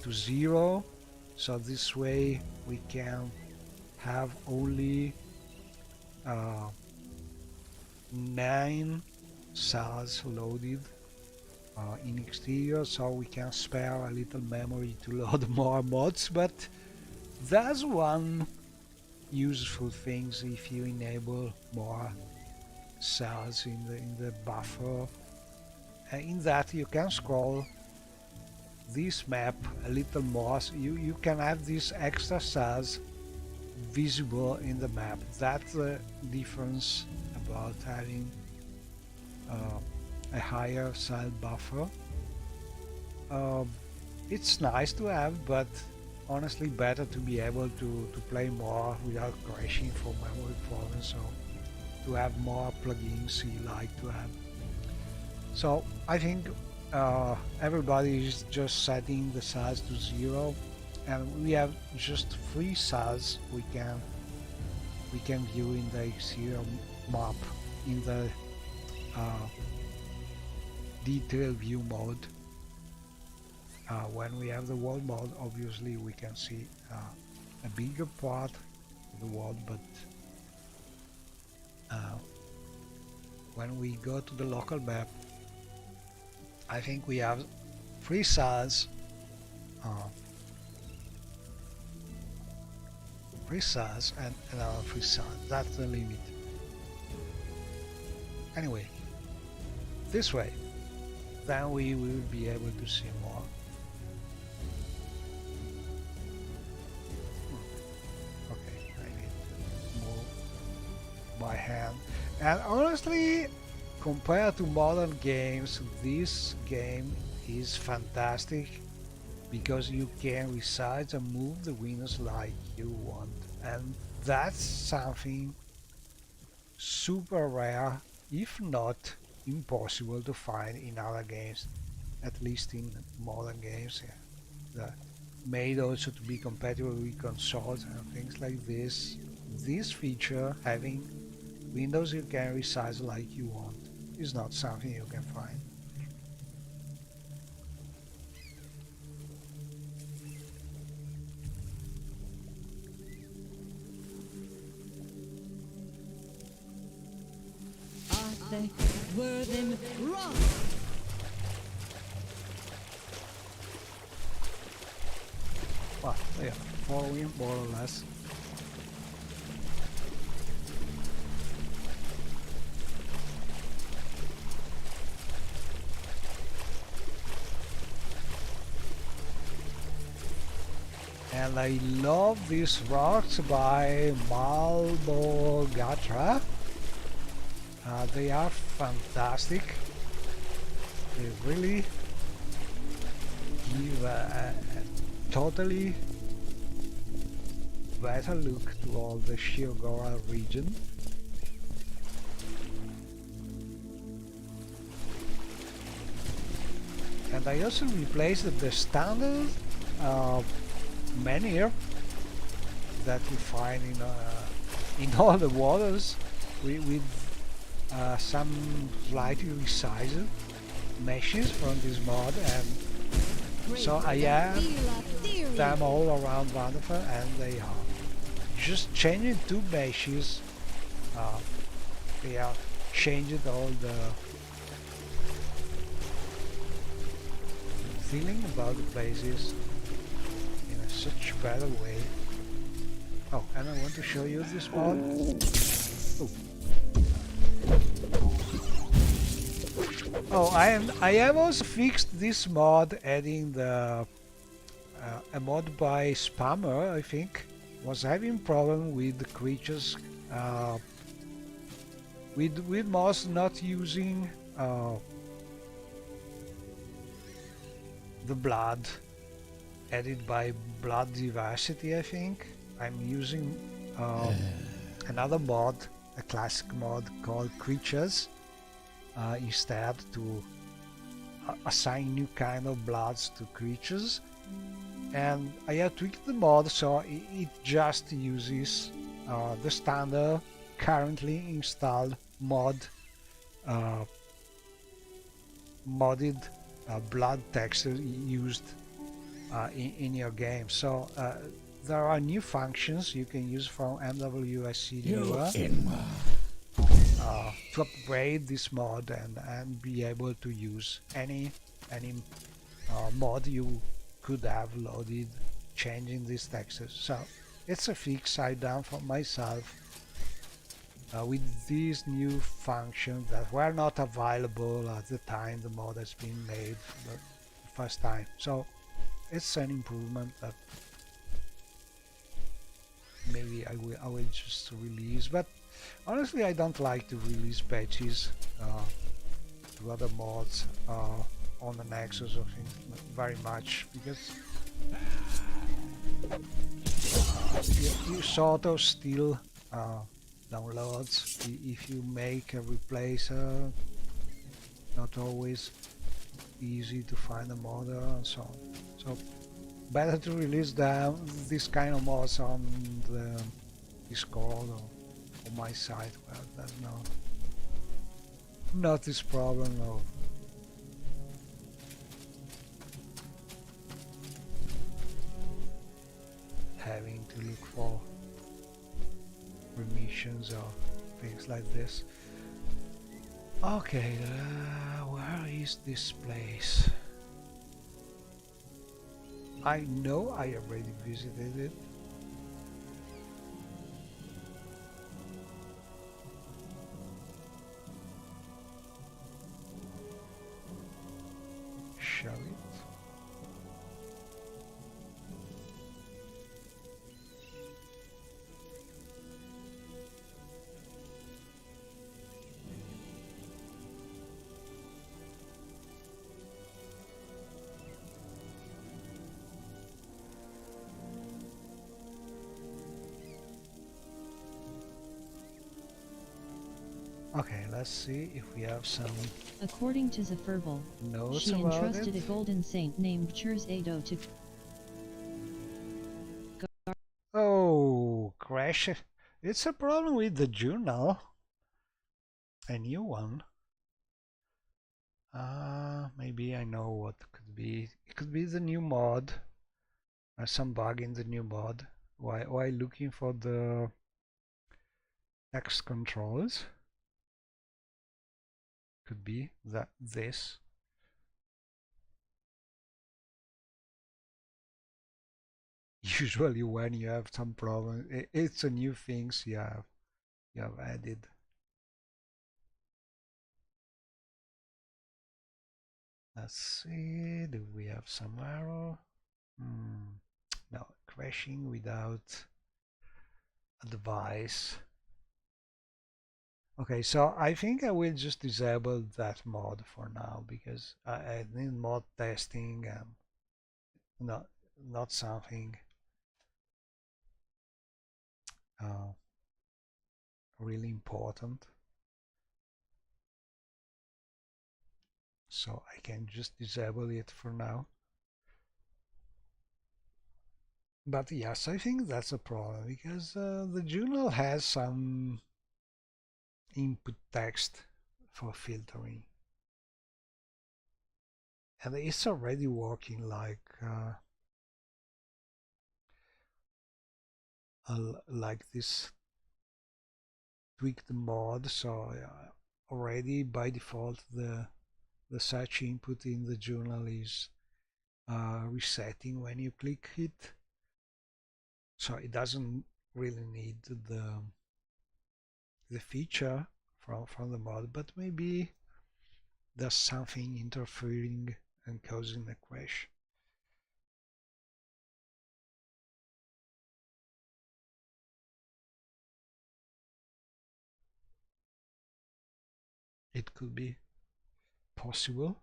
to 0, so this way we can have only 9 cells loaded in exterior, so we can spare a little memory to load more mods. But that's one useful thing if you enable more cells in the buffer. In that you can scroll this map a little more, so you can have these extra cells visible in the map. That's the difference about having a higher cell buffer. It's nice to have, but honestly better to be able to play more without crashing for memory problems, so to have more plugins you like to have. So I think everybody is just setting the cells to 0, and we have just 3 cells we can view in the exterior map in the detail view mode. When we have the world mode, obviously we can see a bigger part of the world, but when we go to the local map, I think we have 3 cells, 3 cells and another 3 cells. That's the limit. Anyway, this way, then we will be able to see more. Okay, I need to move by hand. And honestly, compared to modern games, this game is fantastic because you can resize and move the windows like you want, and that's something super rare, if not impossible, to find in other games, at least in modern games. That made also to be compatible with consoles and things like this. This feature, having windows you can resize like you want, is not something you can find. Arthur, were them wrong. Well, yeah, following more or less. And I love these rocks by Malbogatra. They are fantastic. They really give a totally better look to all the Shiogora region. And I also replaced the standard menhir that you find in all the waters with some slightly resized meshes from this mod, and so I have them all around Wonderful, and they are just changing two meshes. They are changing all the feeling about the places in such better way. Oh, and I want to show you this mod. Oh, I have also fixed this mod, adding the a mod by Spammer, I think, was having problem with the creatures with mods not using the blood added by blood diversity. I think I'm using another mod, a classic mod called creatures, instead to assign new kind of bloods to creatures, and I have tweaked the mod so it just uses the standard currently installed modded blood texture used in your game. So there are new functions you can use from MWSC to upgrade this mod and be able to use any mod you could have loaded, changing these textures. So it's a fix I done for myself with these new functions that were not available at the time the mod has been made for the first time. So it's an improvement that maybe I will just release, but honestly I don't like to release patches to other mods on the Nexus or things very much, because you sort of still downloads if you make a replacer. Not always easy to find a modder and so on. So better to release this kind of mods on the Discord or on my site where there's not this problem of having to look for remissions or things like this. Okay, where is this place? I know I already visited it. Shall it? Okay, let's see if we have some According to Zephyrbal, notes she about entrusted it. a golden saint named Churs Ado to Oh, crash. It's a problem with the journal. A new one. Maybe I know what could be. It could be the new mod. Some bug in the new mod. Why looking for the text controls? Could be that this. Usually when you have some problem, it's a new things you have added. Let's see, do we have some error? No, crashing without a device. Okay, so I think I will just disable that mod for now because I need mod testing and not not something uh, really important. So I can just disable it for now. But yes, I think that's a problem because the journal has some input text for filtering. And it's already working like this tweaked mod. So already by default the search input in the journal is resetting when you click it. So it doesn't really need the feature from the mod, but maybe there's something interfering and causing a crash. It could be possible.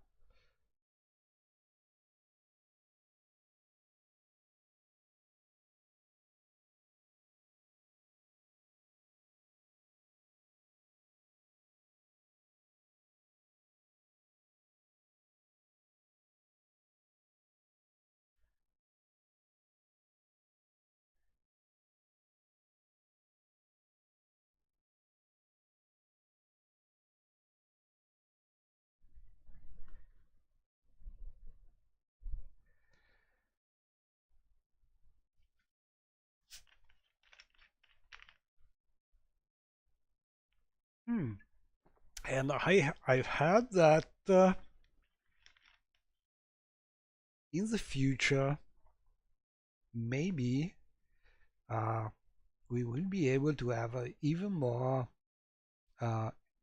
And I've heard that in the future maybe we will be able to have a even more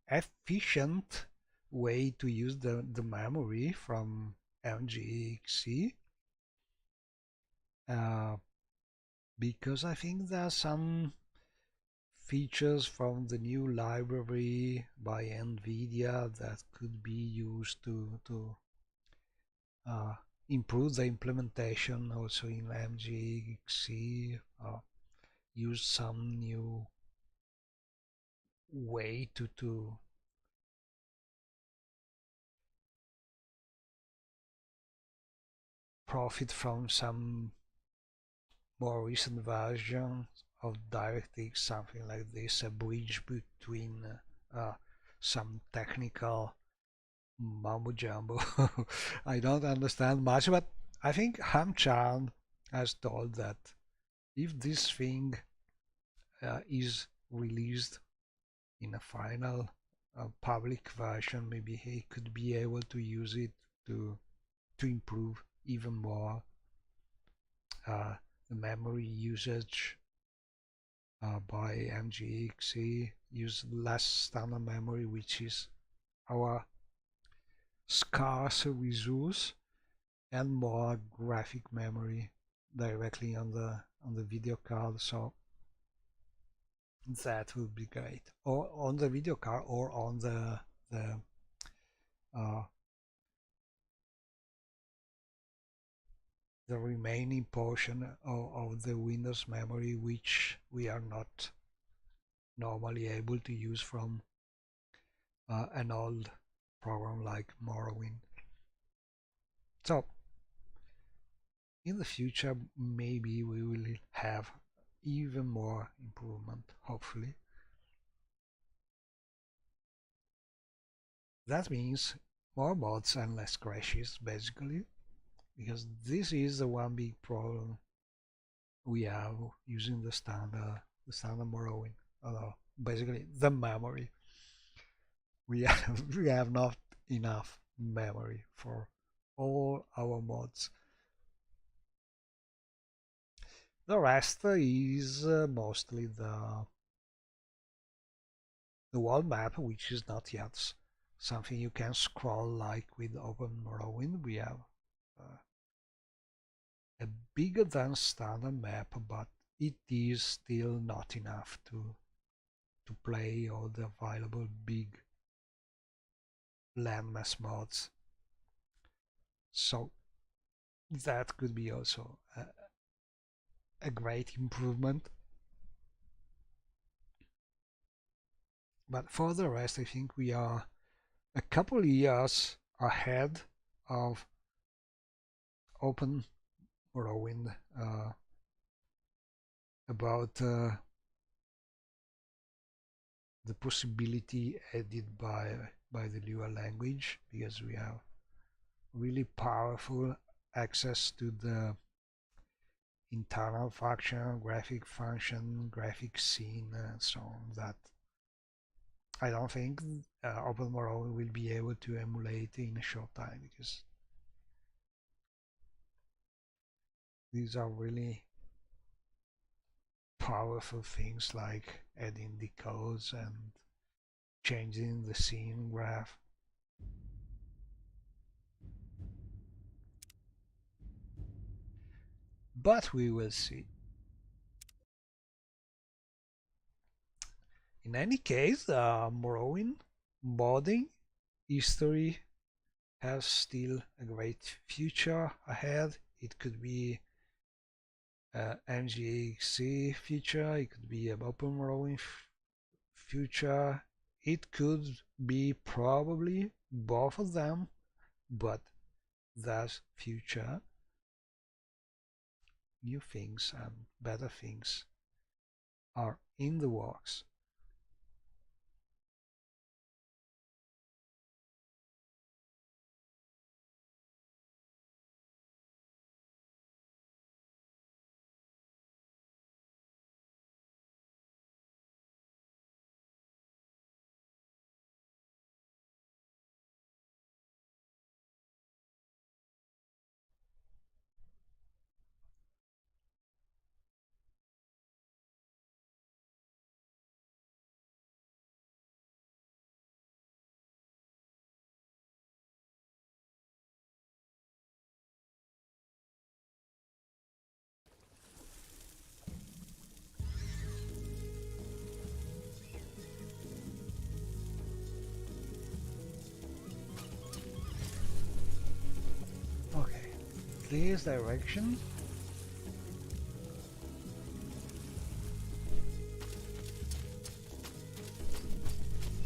efficient way to use the memory from MGXC because I think there are some features from the new library by NVIDIA that could be used to improve the implementation also in MGXC, use some new way to profit from some more recent versions of DirectX, something like this, a bridge between some technical mumbo jumbo. I don't understand much, but I think Hamchan has told that if this thing is released in a final public version, maybe he could be able to use it to improve even more the memory usage by MGXE, use less standard memory, which is our scarce resource, and more graphic memory directly on the video card. So that would be great, or on the video card, or on uh, the remaining portion of the Windows memory, which we are not normally able to use from an old program like Morrowind. So in the future maybe we will have even more improvement, hopefully. That means more mods and less crashes, basically, because this is the one big problem we have using the standard Morrowind. Although basically the memory, we have not enough memory for all our mods. The rest is mostly the world map, which is not yet something you can scroll like with Open Morrowind. We have a bigger than standard map, but it is still not enough to play all the available big landmass mods. So that could be also a great improvement. But for the rest, I think we are a couple years ahead of Open Morrowind about the possibility added by the Lua language, because we have really powerful access to the internal function, graphic function, graphic scene, and so on, that I don't think Open Morrowind will be able to emulate in a short time, because these are really powerful things like adding decodes and changing the scene graph. But we will see. In any case, Morrowind modding history has still a great future ahead. It could be MGXC future, it could be an Open Morrowind future, it could be probably both of them, but that future, new things and better things are in the works. Okay, this direction.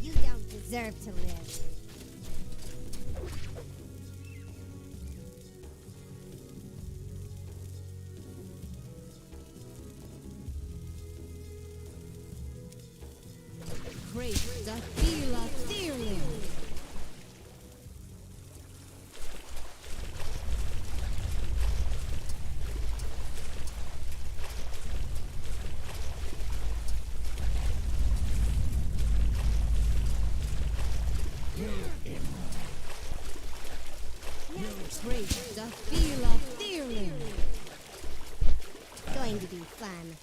You don't deserve to live. Great Dathila Thirling. Great Dathila Thirling. Going to be fun.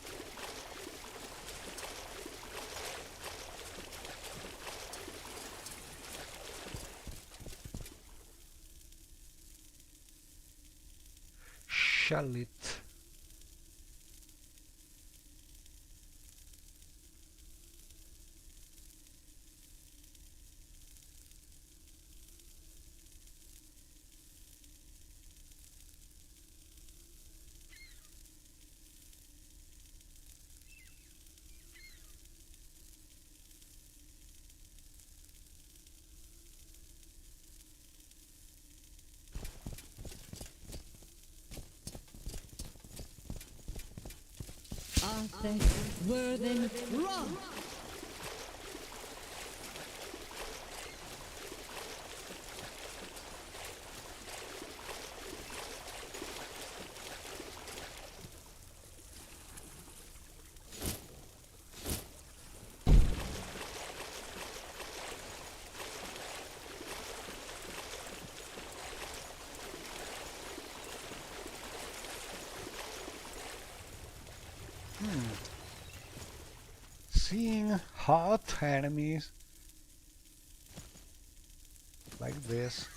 Shall it? Arthur Worthen Rock. Seeing hot enemies like this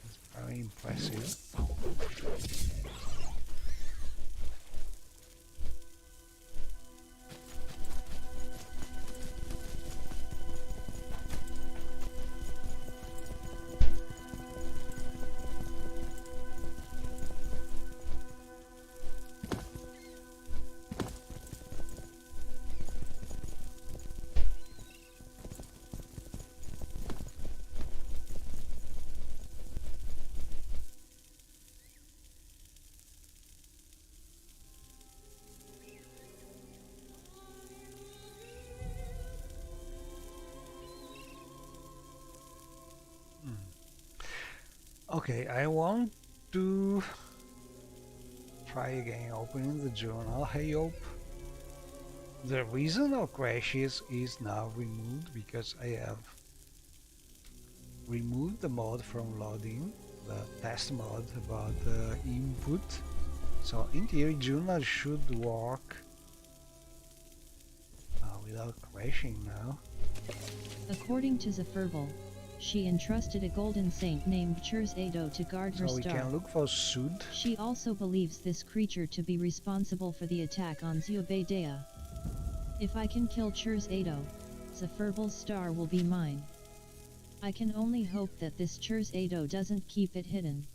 is very impressive. Okay, I want to try again opening the journal. Hey, Hope. The reason of crashes is now removed because I have removed the mod from loading, the test mod about the input. So in theory, journal should work without crashing now. According to Zephyrbal, she entrusted a golden saint named Churs Ado to guard her So we star. can look for Sud. She also believes this creature to be responsible for the attack on Zubedea. If I can kill Churs Ado, Zephyrbal's star will be mine. I can only hope that this Churs Ado doesn't keep it hidden.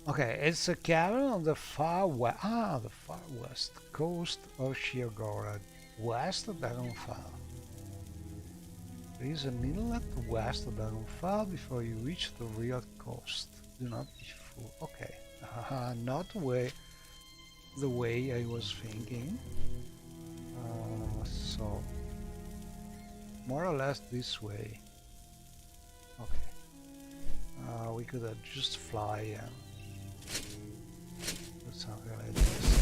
Okay, it's a cabin on the far west. The far west coast of Sheergora, west of Dragonfell. There is a needle at the west of Dragonfell before you reach the real coast. Do not be fooled. Okay, not the way I was thinking. So more or less this way. Okay, we could just fly and do something like this.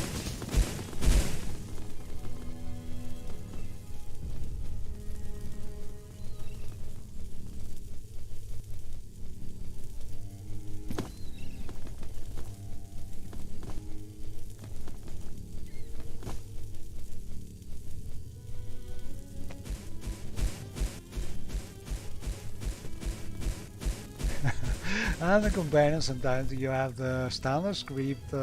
And the companion, sometimes you have the standard script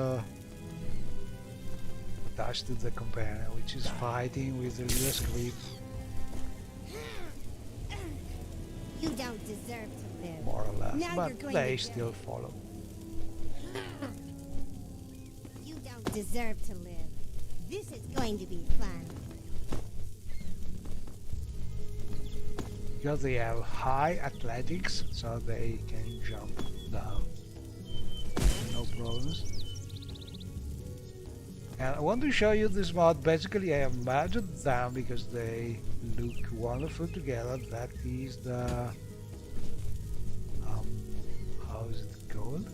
attached to the companion, which is fighting with the real script. You don't deserve to live. More or less, Now but you're going they to still die. follow. You don't deserve to live. This is going to be fun. Because they have high athletics, so they can jump down. No problems. And I want to show you this mod. Basically, I have merged them because they look wonderful together. That is the... how is it called?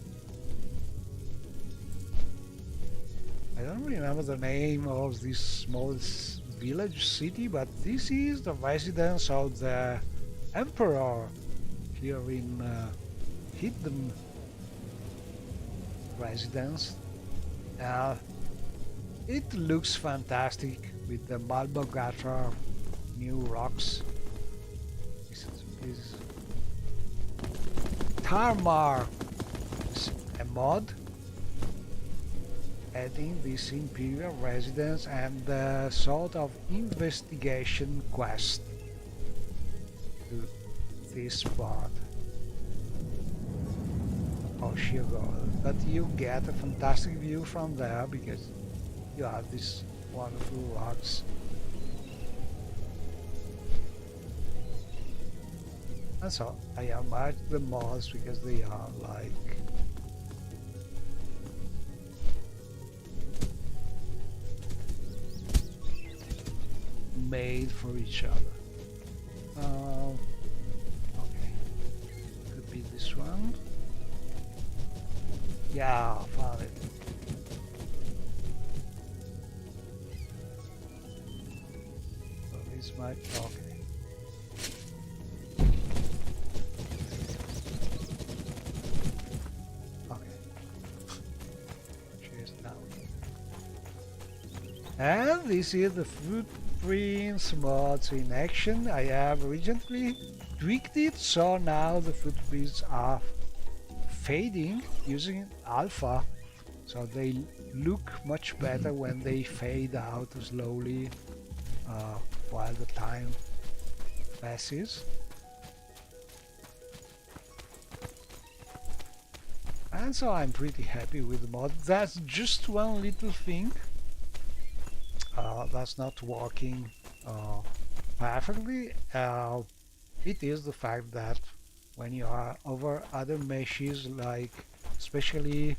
I don't remember the name of this small village city, but this is the residence of the Emperor here in Hidden Residence. It looks fantastic with the Malbogatra new rocks. This is Tarmar is a mod adding this imperial residence and the sort of investigation quest to this part of Sheergora. But you get a fantastic view from there because you have these wonderful rocks. And so I have marked the mods because they are like made for each other. Okay, could be this one. Yeah, found it. So this might. Okay. Okay. Cheers now. And this is the footprints mods in action. I have recently tweaked it, so now the footprints are fading using alpha, so they look much better when they fade out slowly while the time passes. And so I'm pretty happy with the mod. That's just one little thing that's not working perfectly. It is the fact that when you are over other meshes, like especially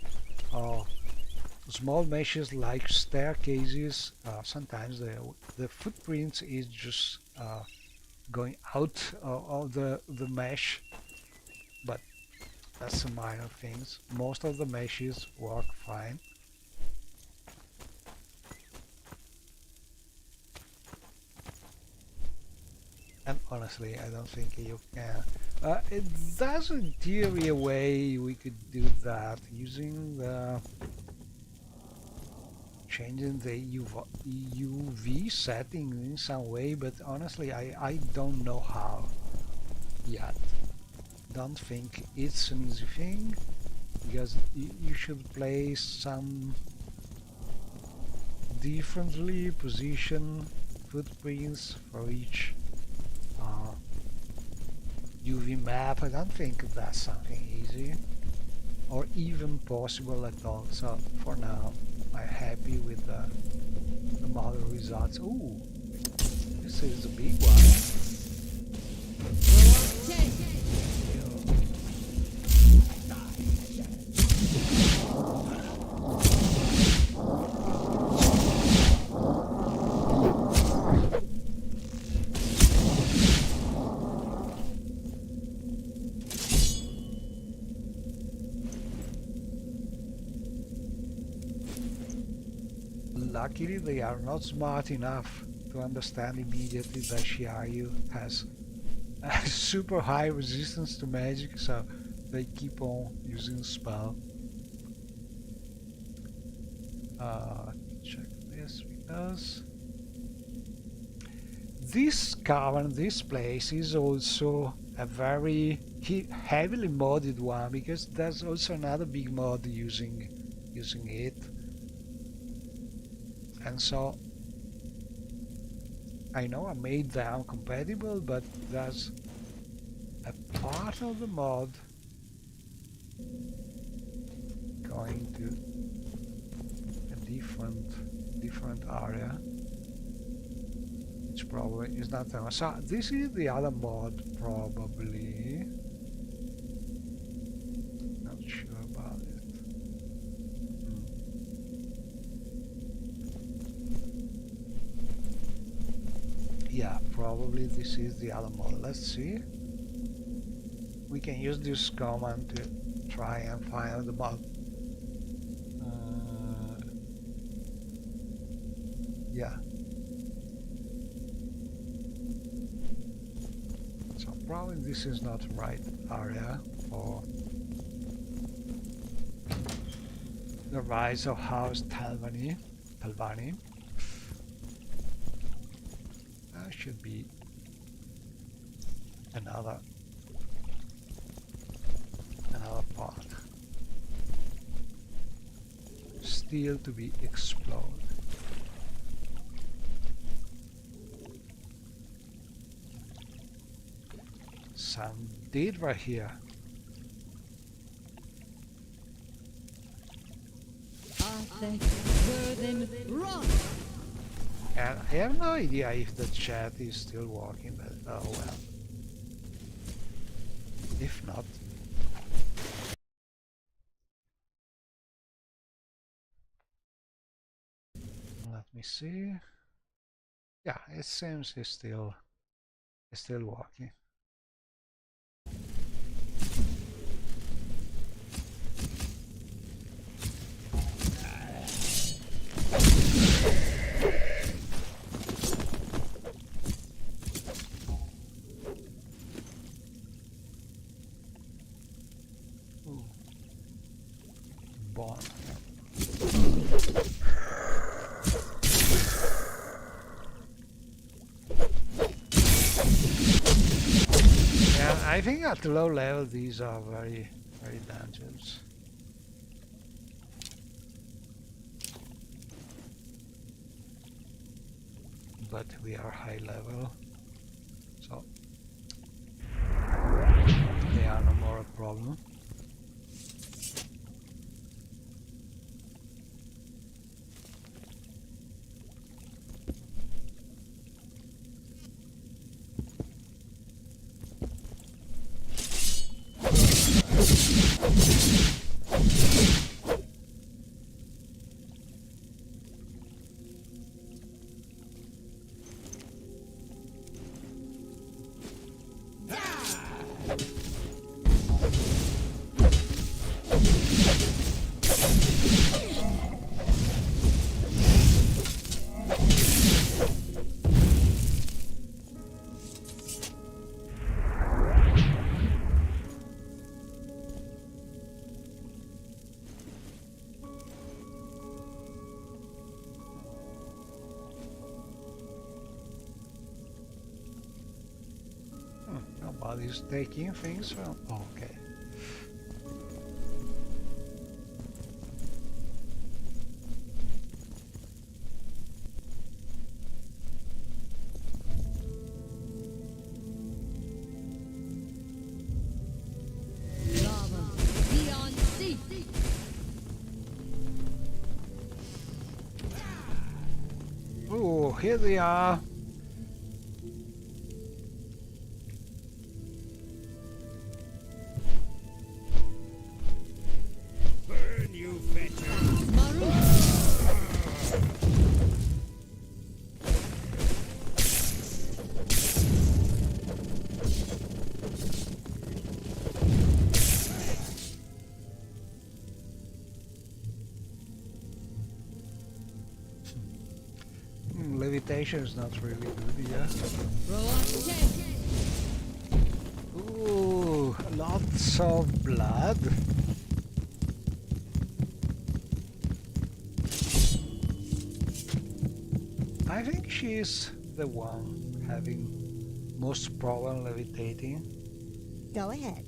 small meshes like staircases, sometimes the footprints is just going out of the mesh, but that's some minor things. Most of the meshes work fine. And honestly, I don't think you can. There's in theory a way we could do that using the changing the UV setting in some way, but honestly, I don't know how yet. Don't think it's an easy thing, because you should place some differently position footprints for each UV map. I don't think that's something easy or even possible at all. So for now, I'm happy with the model results. Ooh, this is a big one. Luckily, they are not smart enough to understand immediately that Shiaryu has a super high resistance to magic, so they keep on using spell. Check this because this cavern, this place is also a very heavily modded one, because there's also another big mod using it. And so I know I made them compatible, but there's a part of the mod going to a different area, which probably is not there. So this is the other mod, probably. Not sure about it. Yeah, probably this is the other mod. Let's see. We can use this command to try and find the mod. Yeah. So probably this is not the right area for the rise of House Talvani. Should be another part still to be explored. Some deed right here. And I have no idea if the chat is still working, but oh well. If not, let me see. Yeah, it seems it's still working. I think at low level these are very dangerous. But we are high level, so they are no more a problem. But he's taking things from... Oh, okay. Lava beyond sea. Oh, here they are. Burn, you veteran! Maru. Levitation is not really good, yeah. Roate. Ooh, lots of blood. I think she's the one having most problem levitating. Go ahead.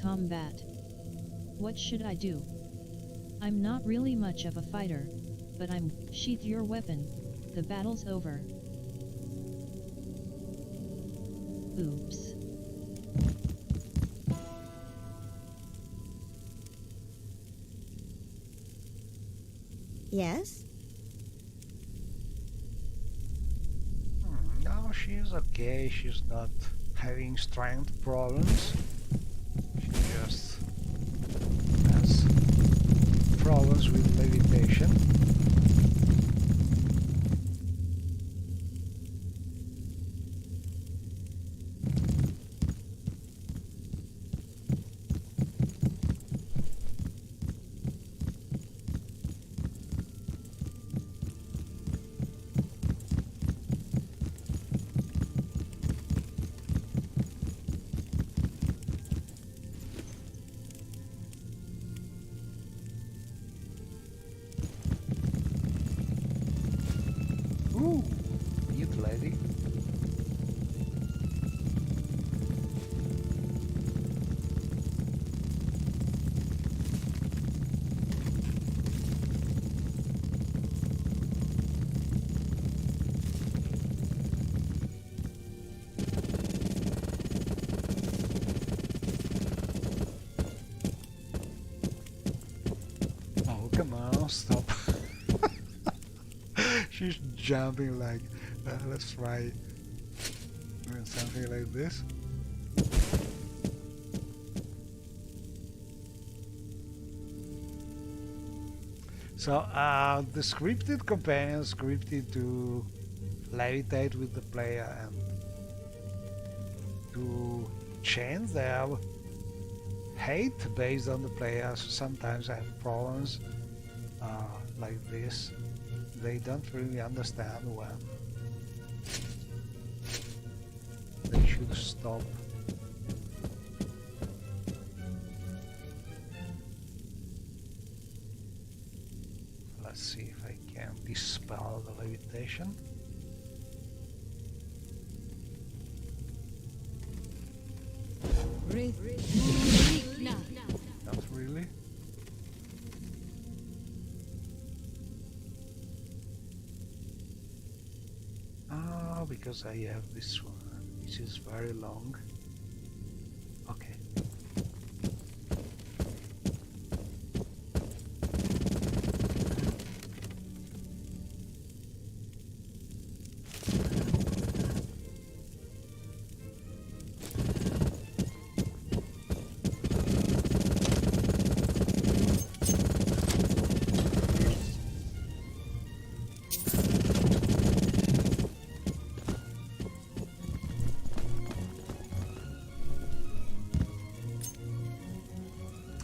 Combat. What should I do? I'm not really much of a fighter, but I'm... Sheath your weapon. The battle's over. Oops. Yes? No, she's okay. She's not having strength problems. She just has problems with levitation. Ooh, cute lady. Oh, come on, stop. She's jumping like, let's try doing something like this. So the scripted companions scripted to levitate with the player and to change their height based on the player. So sometimes I have problems like this. They don't really understand when they should stop. Let's see if I can dispel the levitation. Rithmina. Not really. Ah, because I have this one, which is very long. Okay.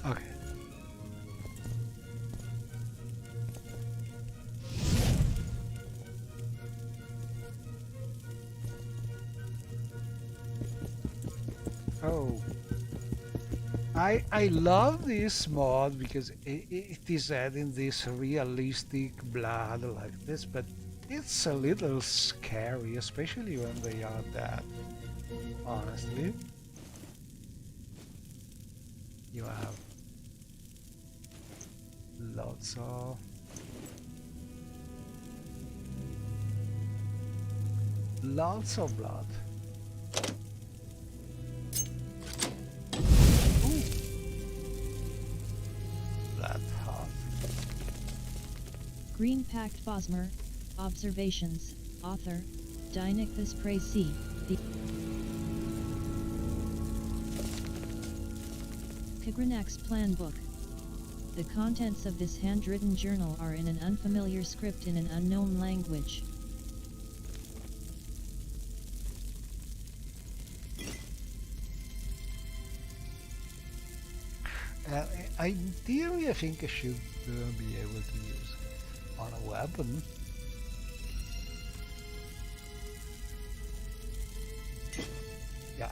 Okay. Oh. I love this mod because it is adding this realistic blood like this, but it's a little scary, especially when they are dead. Honestly, you have lots of blood. Blood heart. Green Pact Bosmer, Observations, Author, Dynicthus Pracy, the Kagrenax Plan Book. The contents of this handwritten journal are in an unfamiliar script in an unknown language. In theory, I think I should be able to use it on a weapon. Yeah.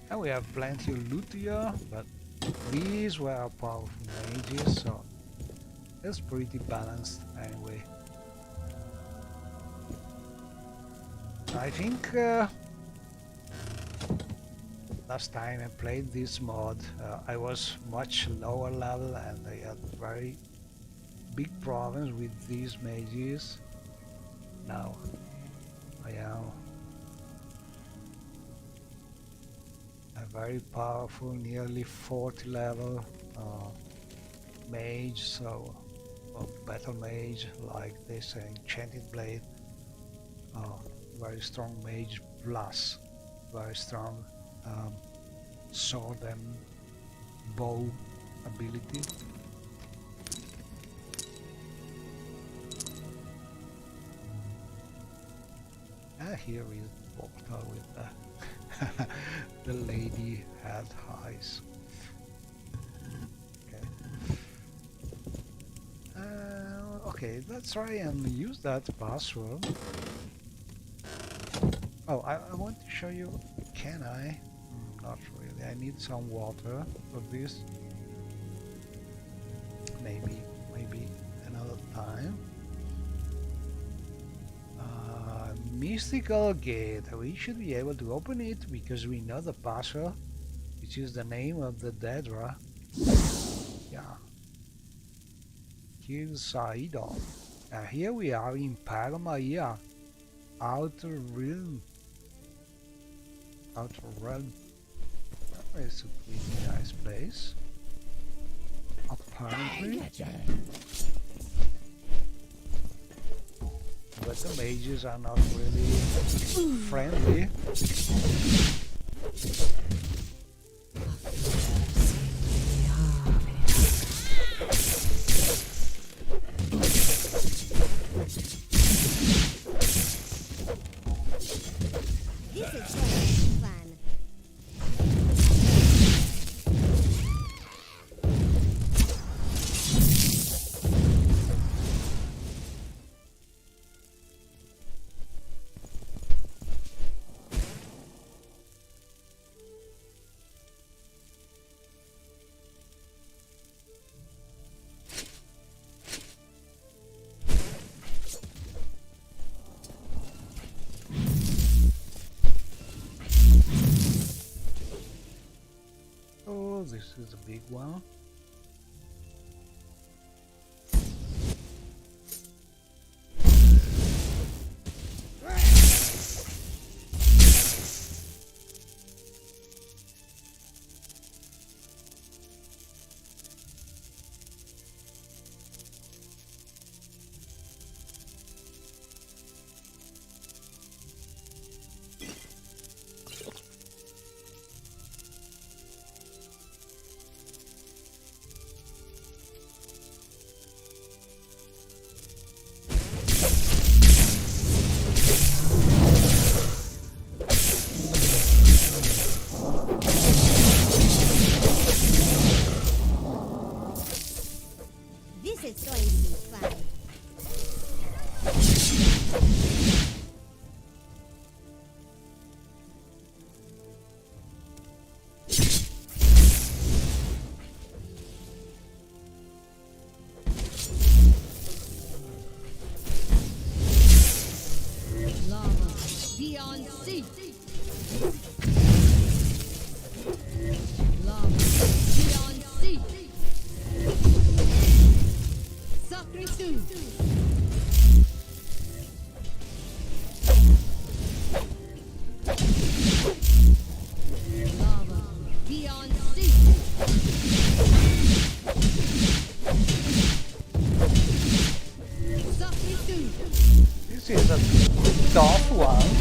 And we have plenty of loot here, but these were powerful mages, so it's pretty balanced anyway. I think last time I played this mod I was much lower level and I had very big problems with these mages. Now I am a very powerful, nearly 40 level mage, so a battle mage like this enchanted blade, very strong mage plus very strong sword and bow ability. Here is portal with the lady had eyes. Okay, let's try and use that password. Oh, I want to show you. Can I? Not really. I need some water for this. Maybe another time. Mystical gate. We should be able to open it because we know the password, which is the name of the Daedra. Yeah. Here's Saidon. Here we are in Paramaia, Outer Realm. Outer Realm. It's a pretty nice place. Apparently. But the mages are not really friendly. This is Johnny's plan. Oh, this is a big one. sea. Lava beyond sea. Sacritu. Lava beyond sea. Sacritu. This is a tough one.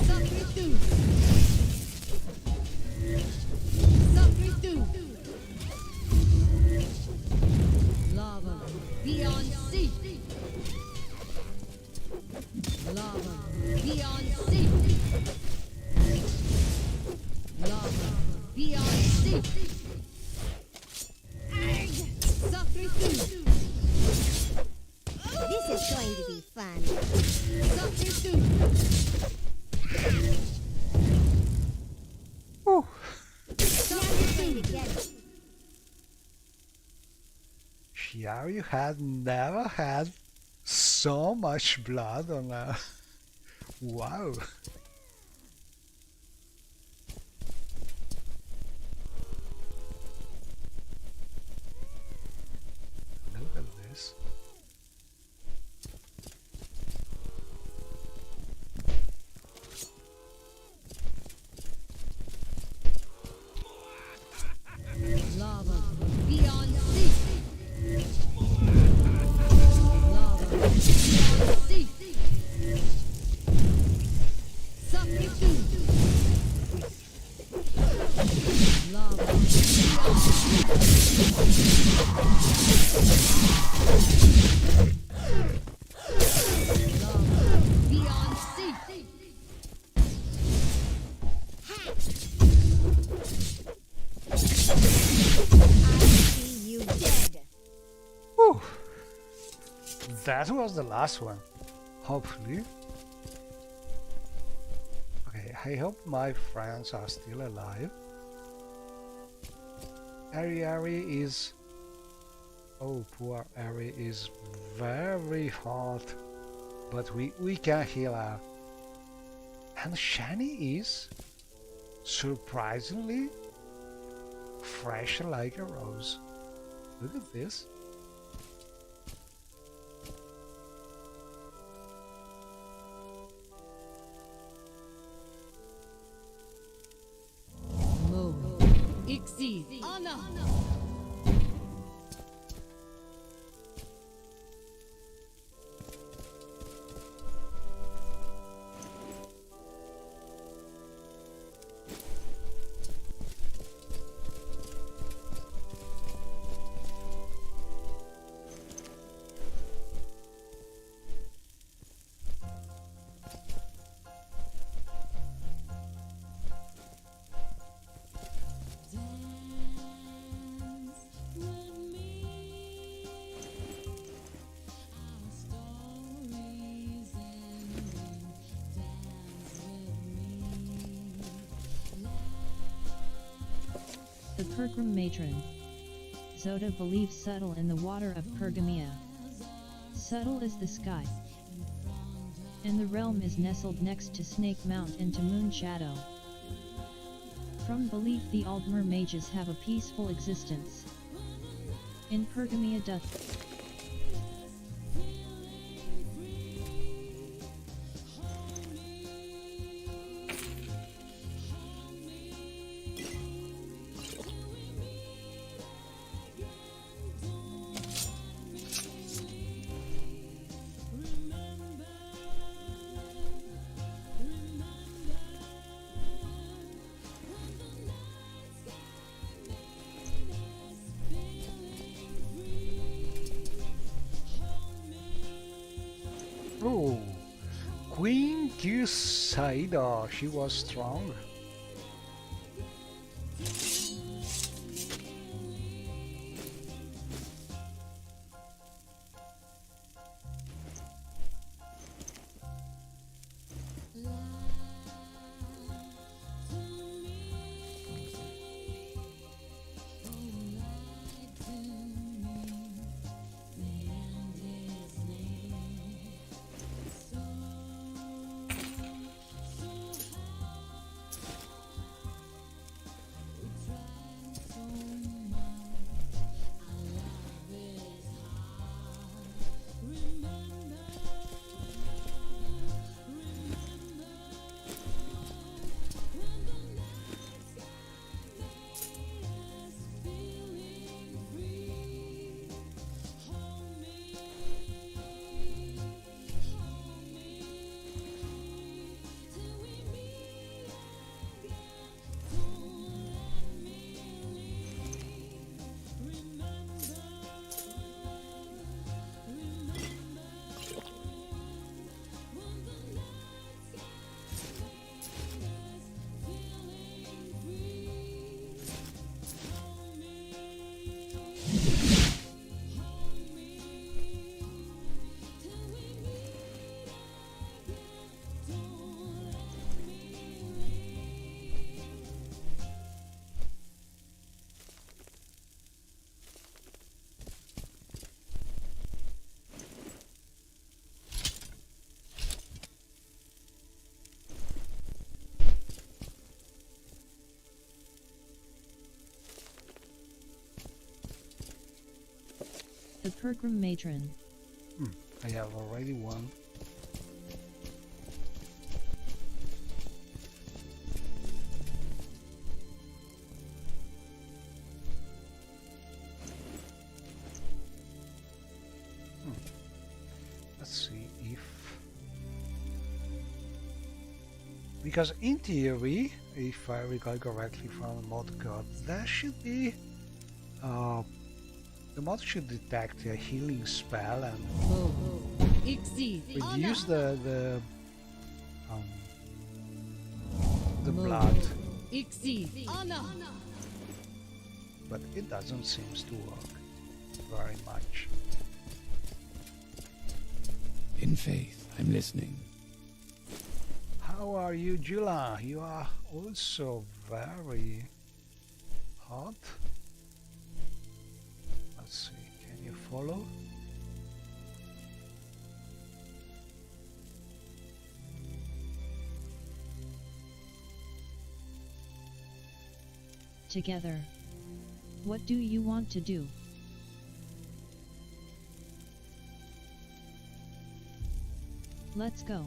Sacritu. Sacritu. Lava beyond sea. Lava beyond sea. Lava beyond sea. Sacritu. This is going to be fun. Sacritu. Whew. Now you're going to get it. Xiaoyu had never had so much blood on her. Wow. Look at this. Lava beyond sea. Lava beyond sea. Sacritu. Lava beyond sea. Lava beyond sea. I see you dead. Whew. That was the last one. Hopefully. Okay, I hope my friends are still alive. Ari is... Oh, poor Ari is very hot. But we can heal her. And Shani is surprisingly fresh like a rose. Look at this. Mo. Ixi. Ana. The Pergrim matron. Zoda believes subtle in the water of Pergamia. Subtle is the sky. And the realm is nestled next to Snake Mount and to Moon Shadow. From belief the Aldmer mages have a peaceful existence. In Pergamia doth Oh, Queen Kusaida, she was strong. Hergrim Matron. I have already one. Let's see if... Because in theory, if I recall correctly from the mod code, there should be... the mod should detect a healing spell and Ixi. reduce the blood, Ixi. Anna. but it doesn't seem to work very much. In faith, I'm listening. How are you, Jula? You are also very hot. Let's see, can you follow? Together. What do you want to do? Let's go.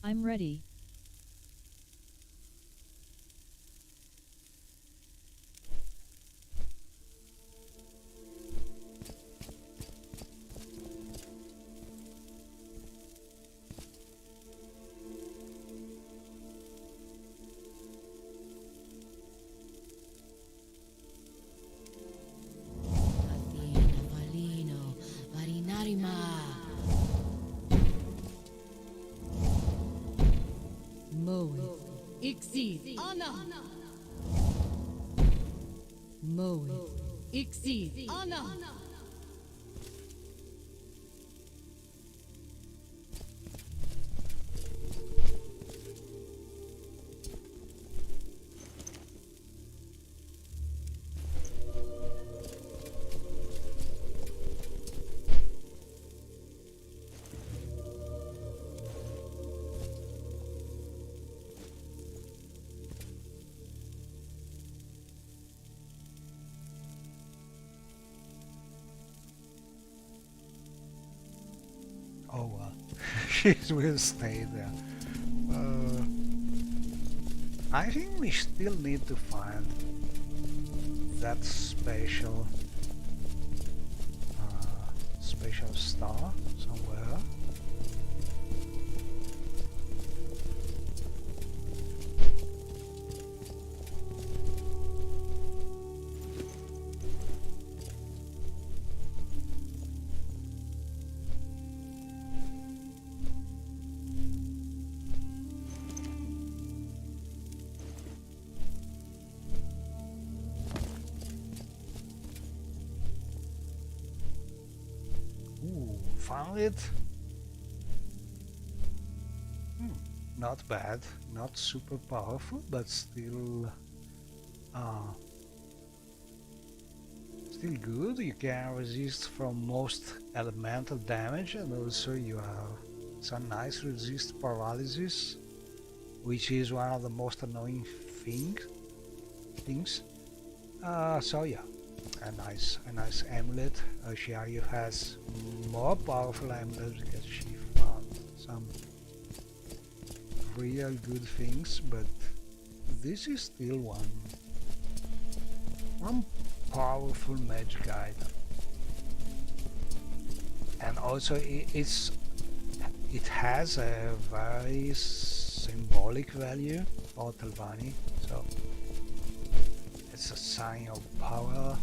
I'm ready. Ixi. Anna. Moe. Ixi. Anna. Oh well, she will stay there. I think we still need to find that special star somewhere. Found it. Not bad, not super powerful, but still good. You can resist from most elemental damage, and also you have some nice resist paralysis, which is one of the most annoying things. So yeah. A nice amulet. Shiaryu has more powerful amulets because she found some real good things, but this is still one powerful magic item. And also it has a very symbolic value for Telvanni, so it's a sign of power.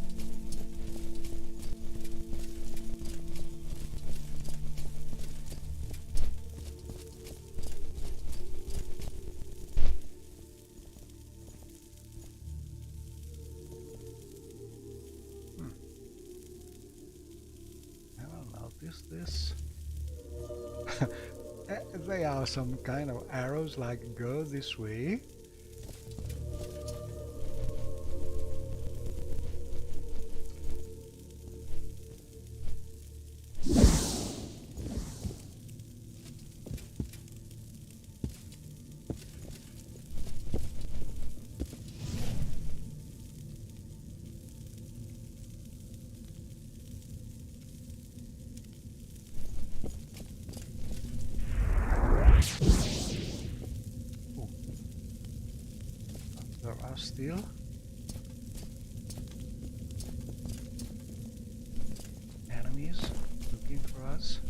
This they are some kind of arrows like go this way. are still enemies looking for us.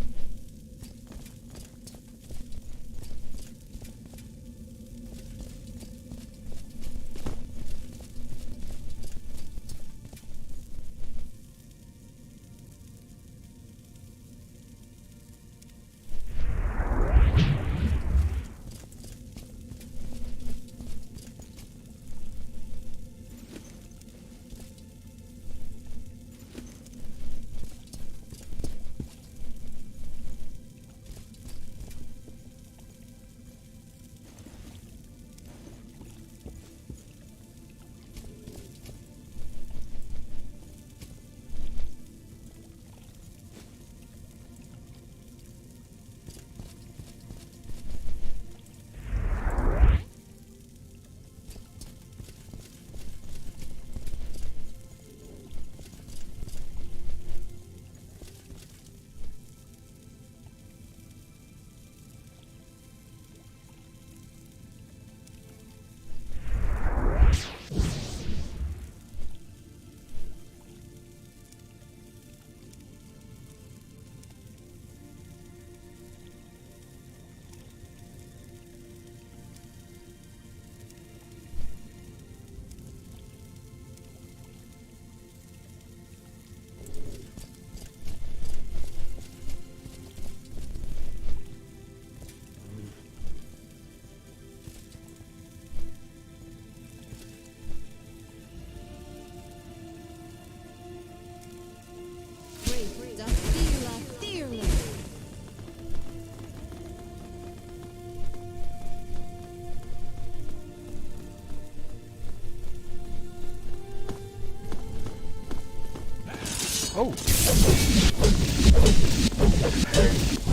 Oh!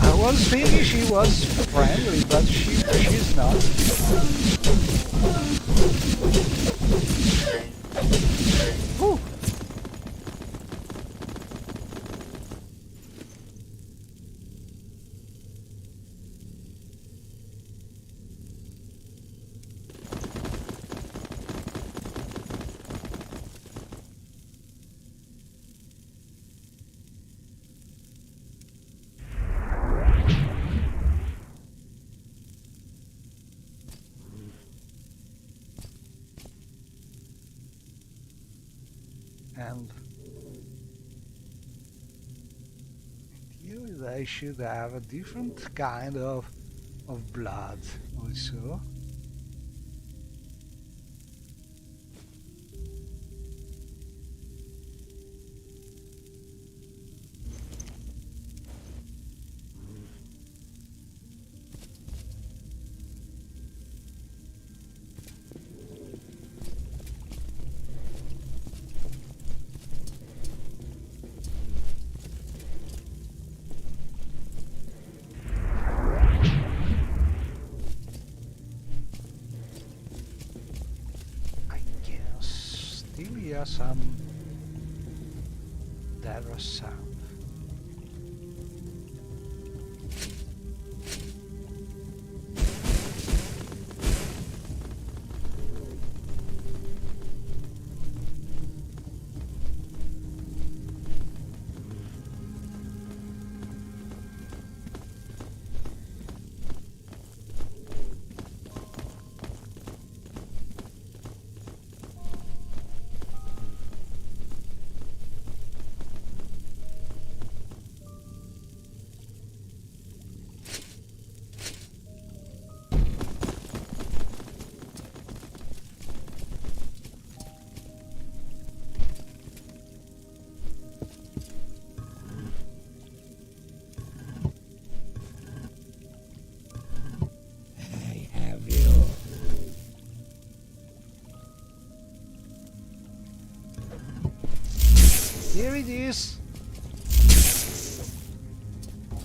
I was thinking she was friendly, but she's not. Whew. And here they should have a different kind of blood also. Hear some dangerous sound. Here it is.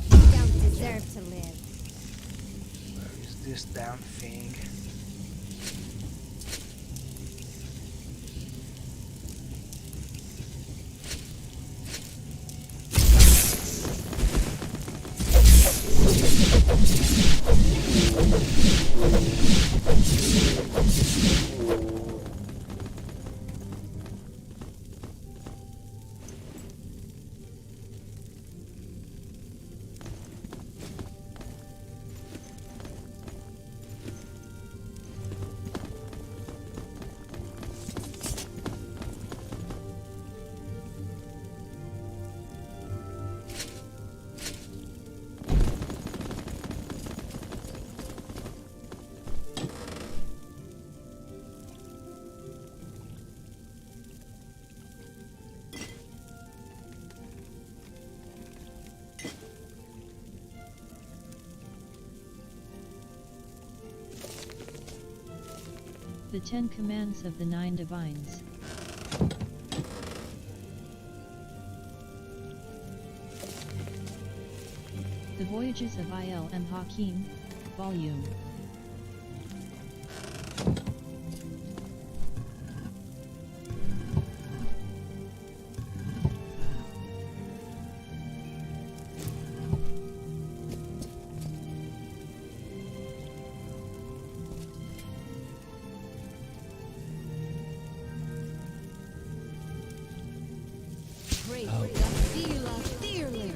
You don't deserve to live. Where is this damn thing? The 10 Commands of the 9 Divines. The Voyages of Il-M Hakim, Volume. Great. Gastila Thierling.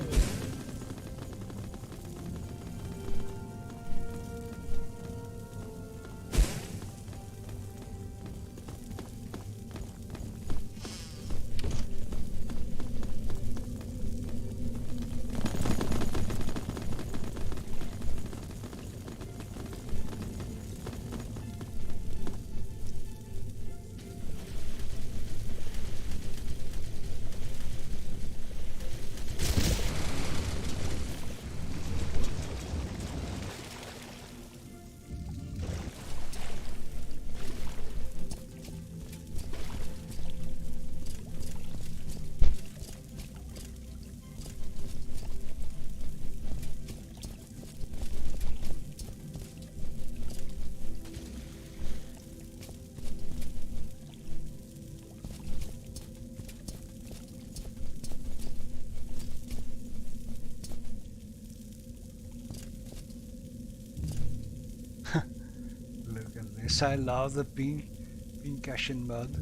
Look at this, I love the pincushion mud.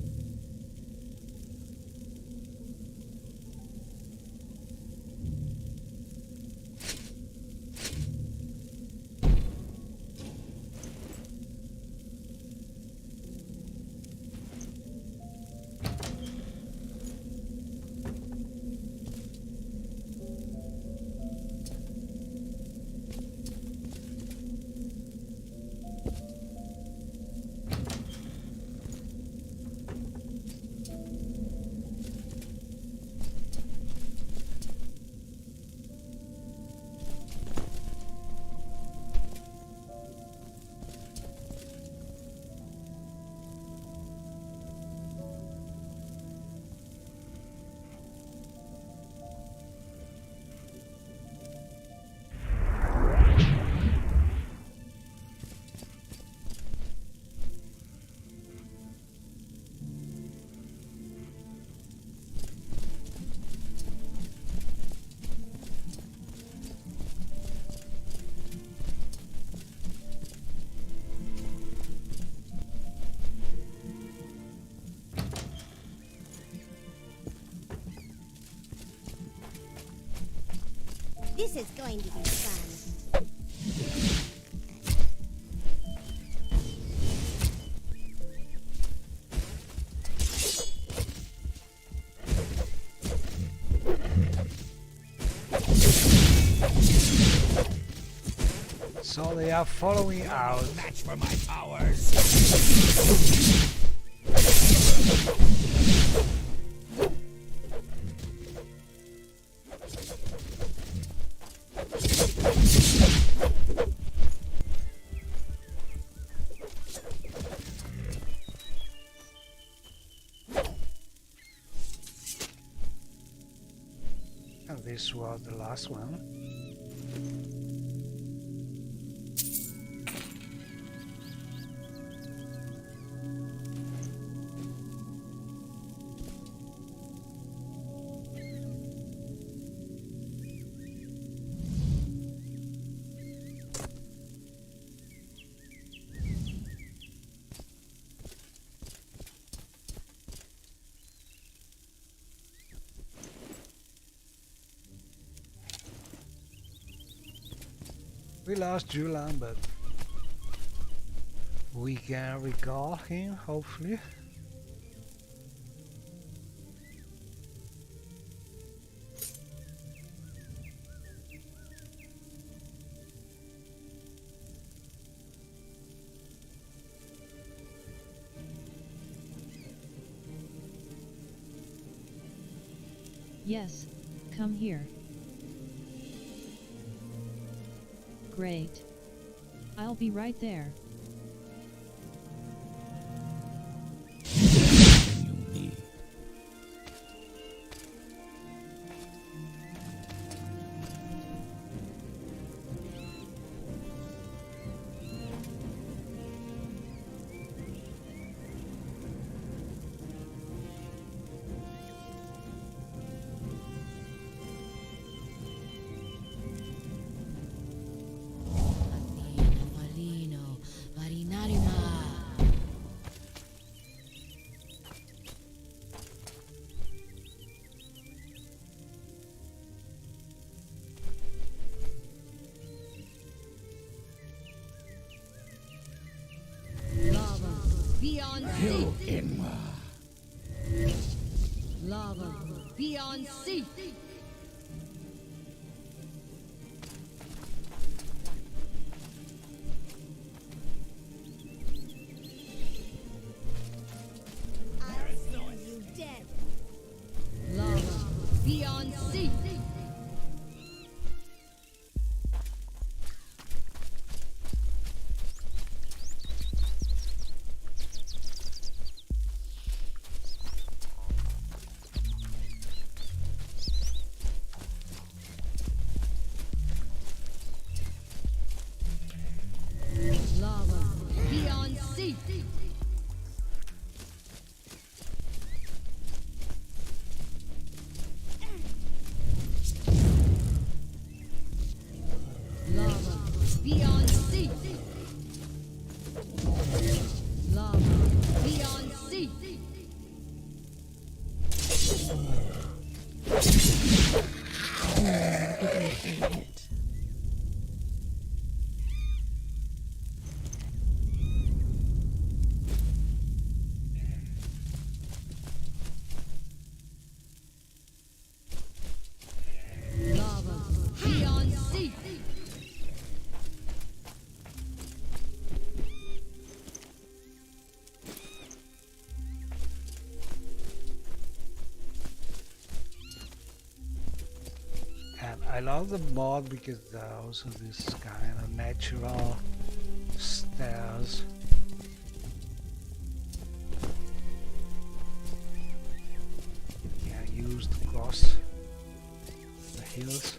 This is going to be fun. So they are following out. Match for my powers. And this was the last one. We lost Julian, but we can recall him, hopefully. Yes, come here. Great. I'll be right there. beyond Kill sea. him. Lava beyond sea. I'll send you dead. Lava beyond sea. Lava beyond sea. Lava beyond sea. Lava beyond sea. Lava beyond sea. And I love the mod because there are also this kind of natural stairs. You can use to cross the hills.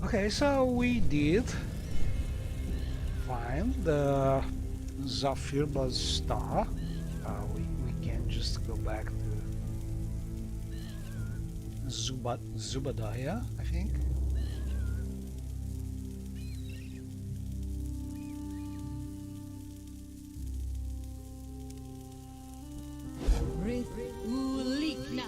Okay, so we did find the Zafir star. We can just go back to Zubadaya, I think. Rith Ulikna.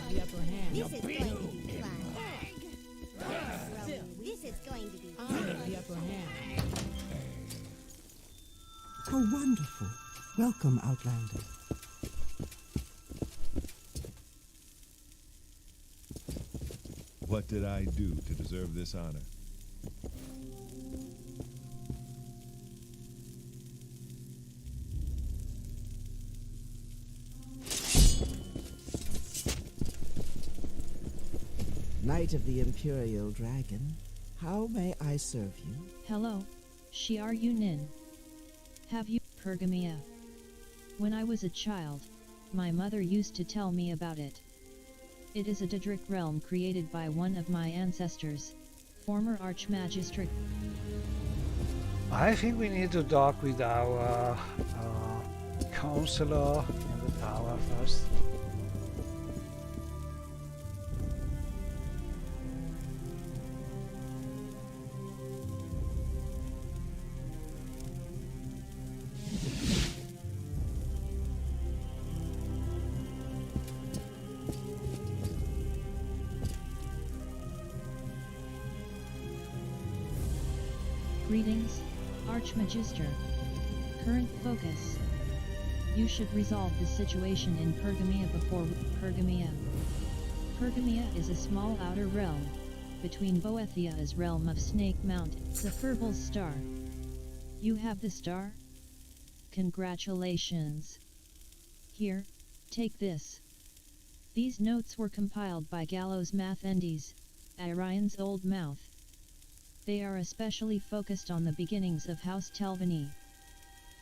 The upper hand. This is going to be fun. This is going to be fun. The upper hand. How wonderful. Welcome, Outlander. What did I do to deserve this honor? Knight of the Imperial Dragon, how may I serve you? Hello, Shiar Yunin. Have you Pergamia? When I was a child, my mother used to tell me about it. It is a Daedric realm created by one of my ancestors, former Archmagistrate. I think we need to talk with our counselor in the tower first. Greetings, Archmagister. Current focus. You should resolve the situation in Pergamia before Pergamia. Pergamia is a small outer realm, between Boethia's realm of Snake Mountain, the Furbal's star. You have the star? Congratulations. Here, take this. These notes were compiled by Gallows Mathendes, Orion's old mouth. They are especially focused on the beginnings of House Telvanni.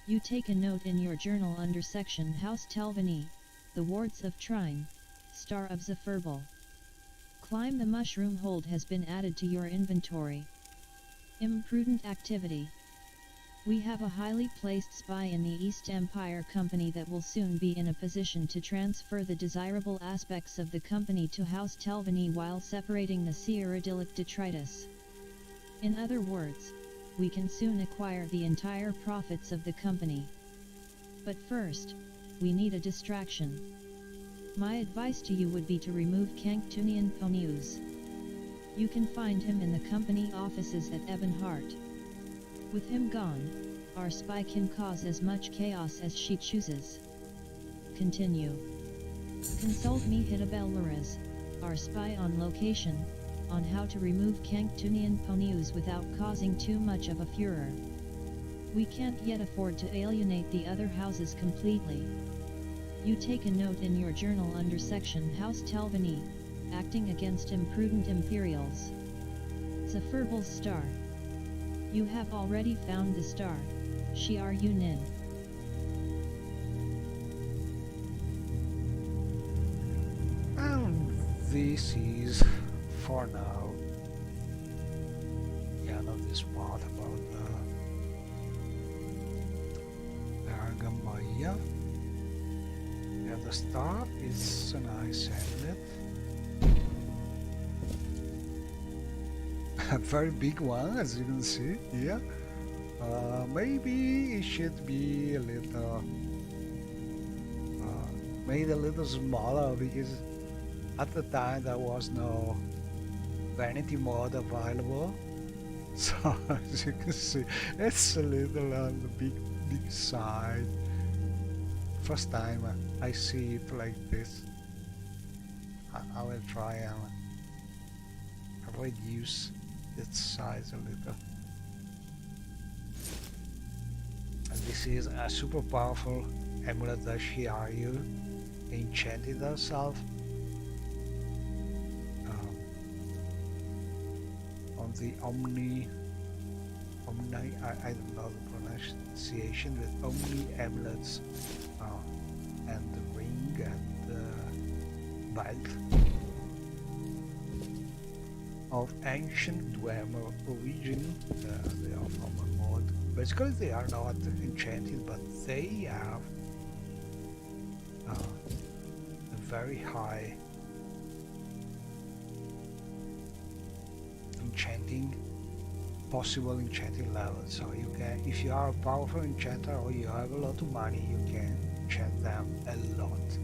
You take a note in your journal under section House Telvanni, the wards of Trine, Star of Zephyrbal. Climb the mushroom hold has been added to your inventory. Imprudent activity. We have a highly placed spy in the East Empire Company that will soon be in a position to transfer the desirable aspects of the company to House Telvanni while separating the Cyrodiilic detritus. In other words, we can soon acquire the entire profits of the company. But first, we need a distraction. My advice to you would be to remove Canktunian Ponius. You can find him in the company offices at Ebonheart. With him gone, our spy can cause as much chaos as she chooses. Continue. Consult me Hitabel Larez, our spy on location, on how to remove Canktunian Ponius without causing too much of a furor. We can't yet afford to alienate the other houses completely. You take a note in your journal under section House Telvanni, acting against imprudent Imperials. Zephyrbal Star. You have already found the star, Shiar Yunin. And this is, for now, the end of this part about Argamaya. And the star is a nice amulet. A very big one, as you can see here. Maybe it should be a little made a little smaller, because at the time there was no vanity mode available. So as you can see, it's a little on the big side. First time I see it like this. I will try and reduce its size a little. And this is a super powerful amulet that Shiaryu enchanted herself on the Omni, I don't know the pronunciation, with Omni amulets and the ring and the belt of ancient Dwemer origin. They are from a mod. Basically they are not enchanted, but they have a very high possible enchanting level. So you can, if you are a powerful enchanter or you have a lot of money, you can enchant them a lot.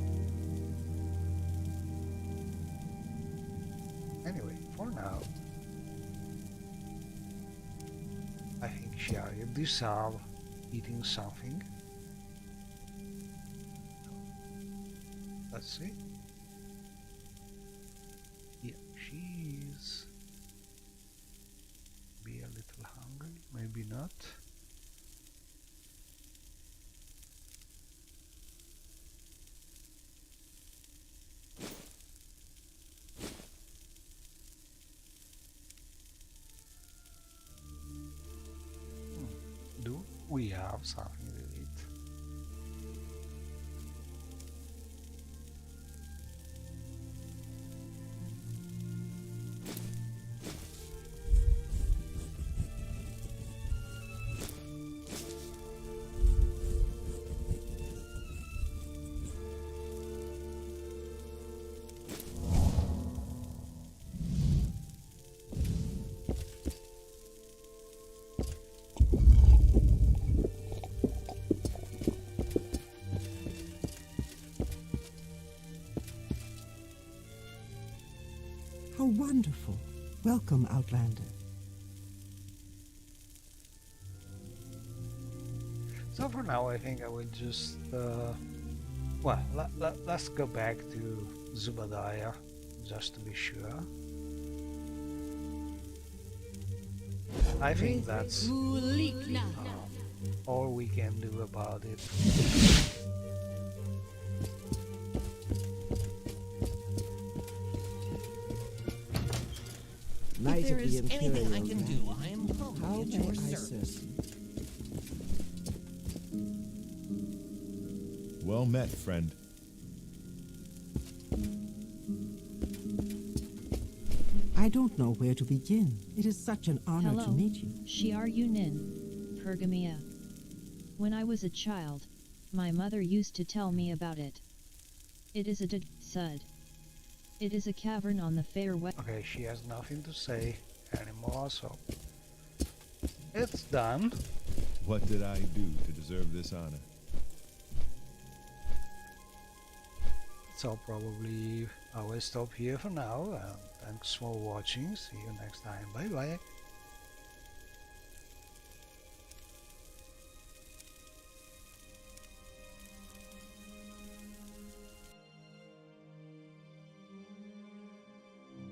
Anyway, for now, I think Shiaryu deserves eating something. Let's see. Yeah, she's be a little hungry, maybe not. Do we have something to eat? How wonderful. Welcome, Outlander. So for now, I think I will just, let's go back to Zubadaya, just to be sure. I think that's all we can do about it. Knight If there of the is anything Imperial I can Guard. do, I am How humbly at may your I service. serve you? Well met, friend. I don't know where to begin. It is such an honor Hello, to meet you. Shiar Yunin, Pergamia. When I was a child, my mother used to tell me about it. It is a sud. It is a cavern on the fair west. Okay, she has nothing to say anymore, so it's done. What did I do to deserve this honor? So probably I will stop here for now. Thanks for watching. See you next time. Bye bye.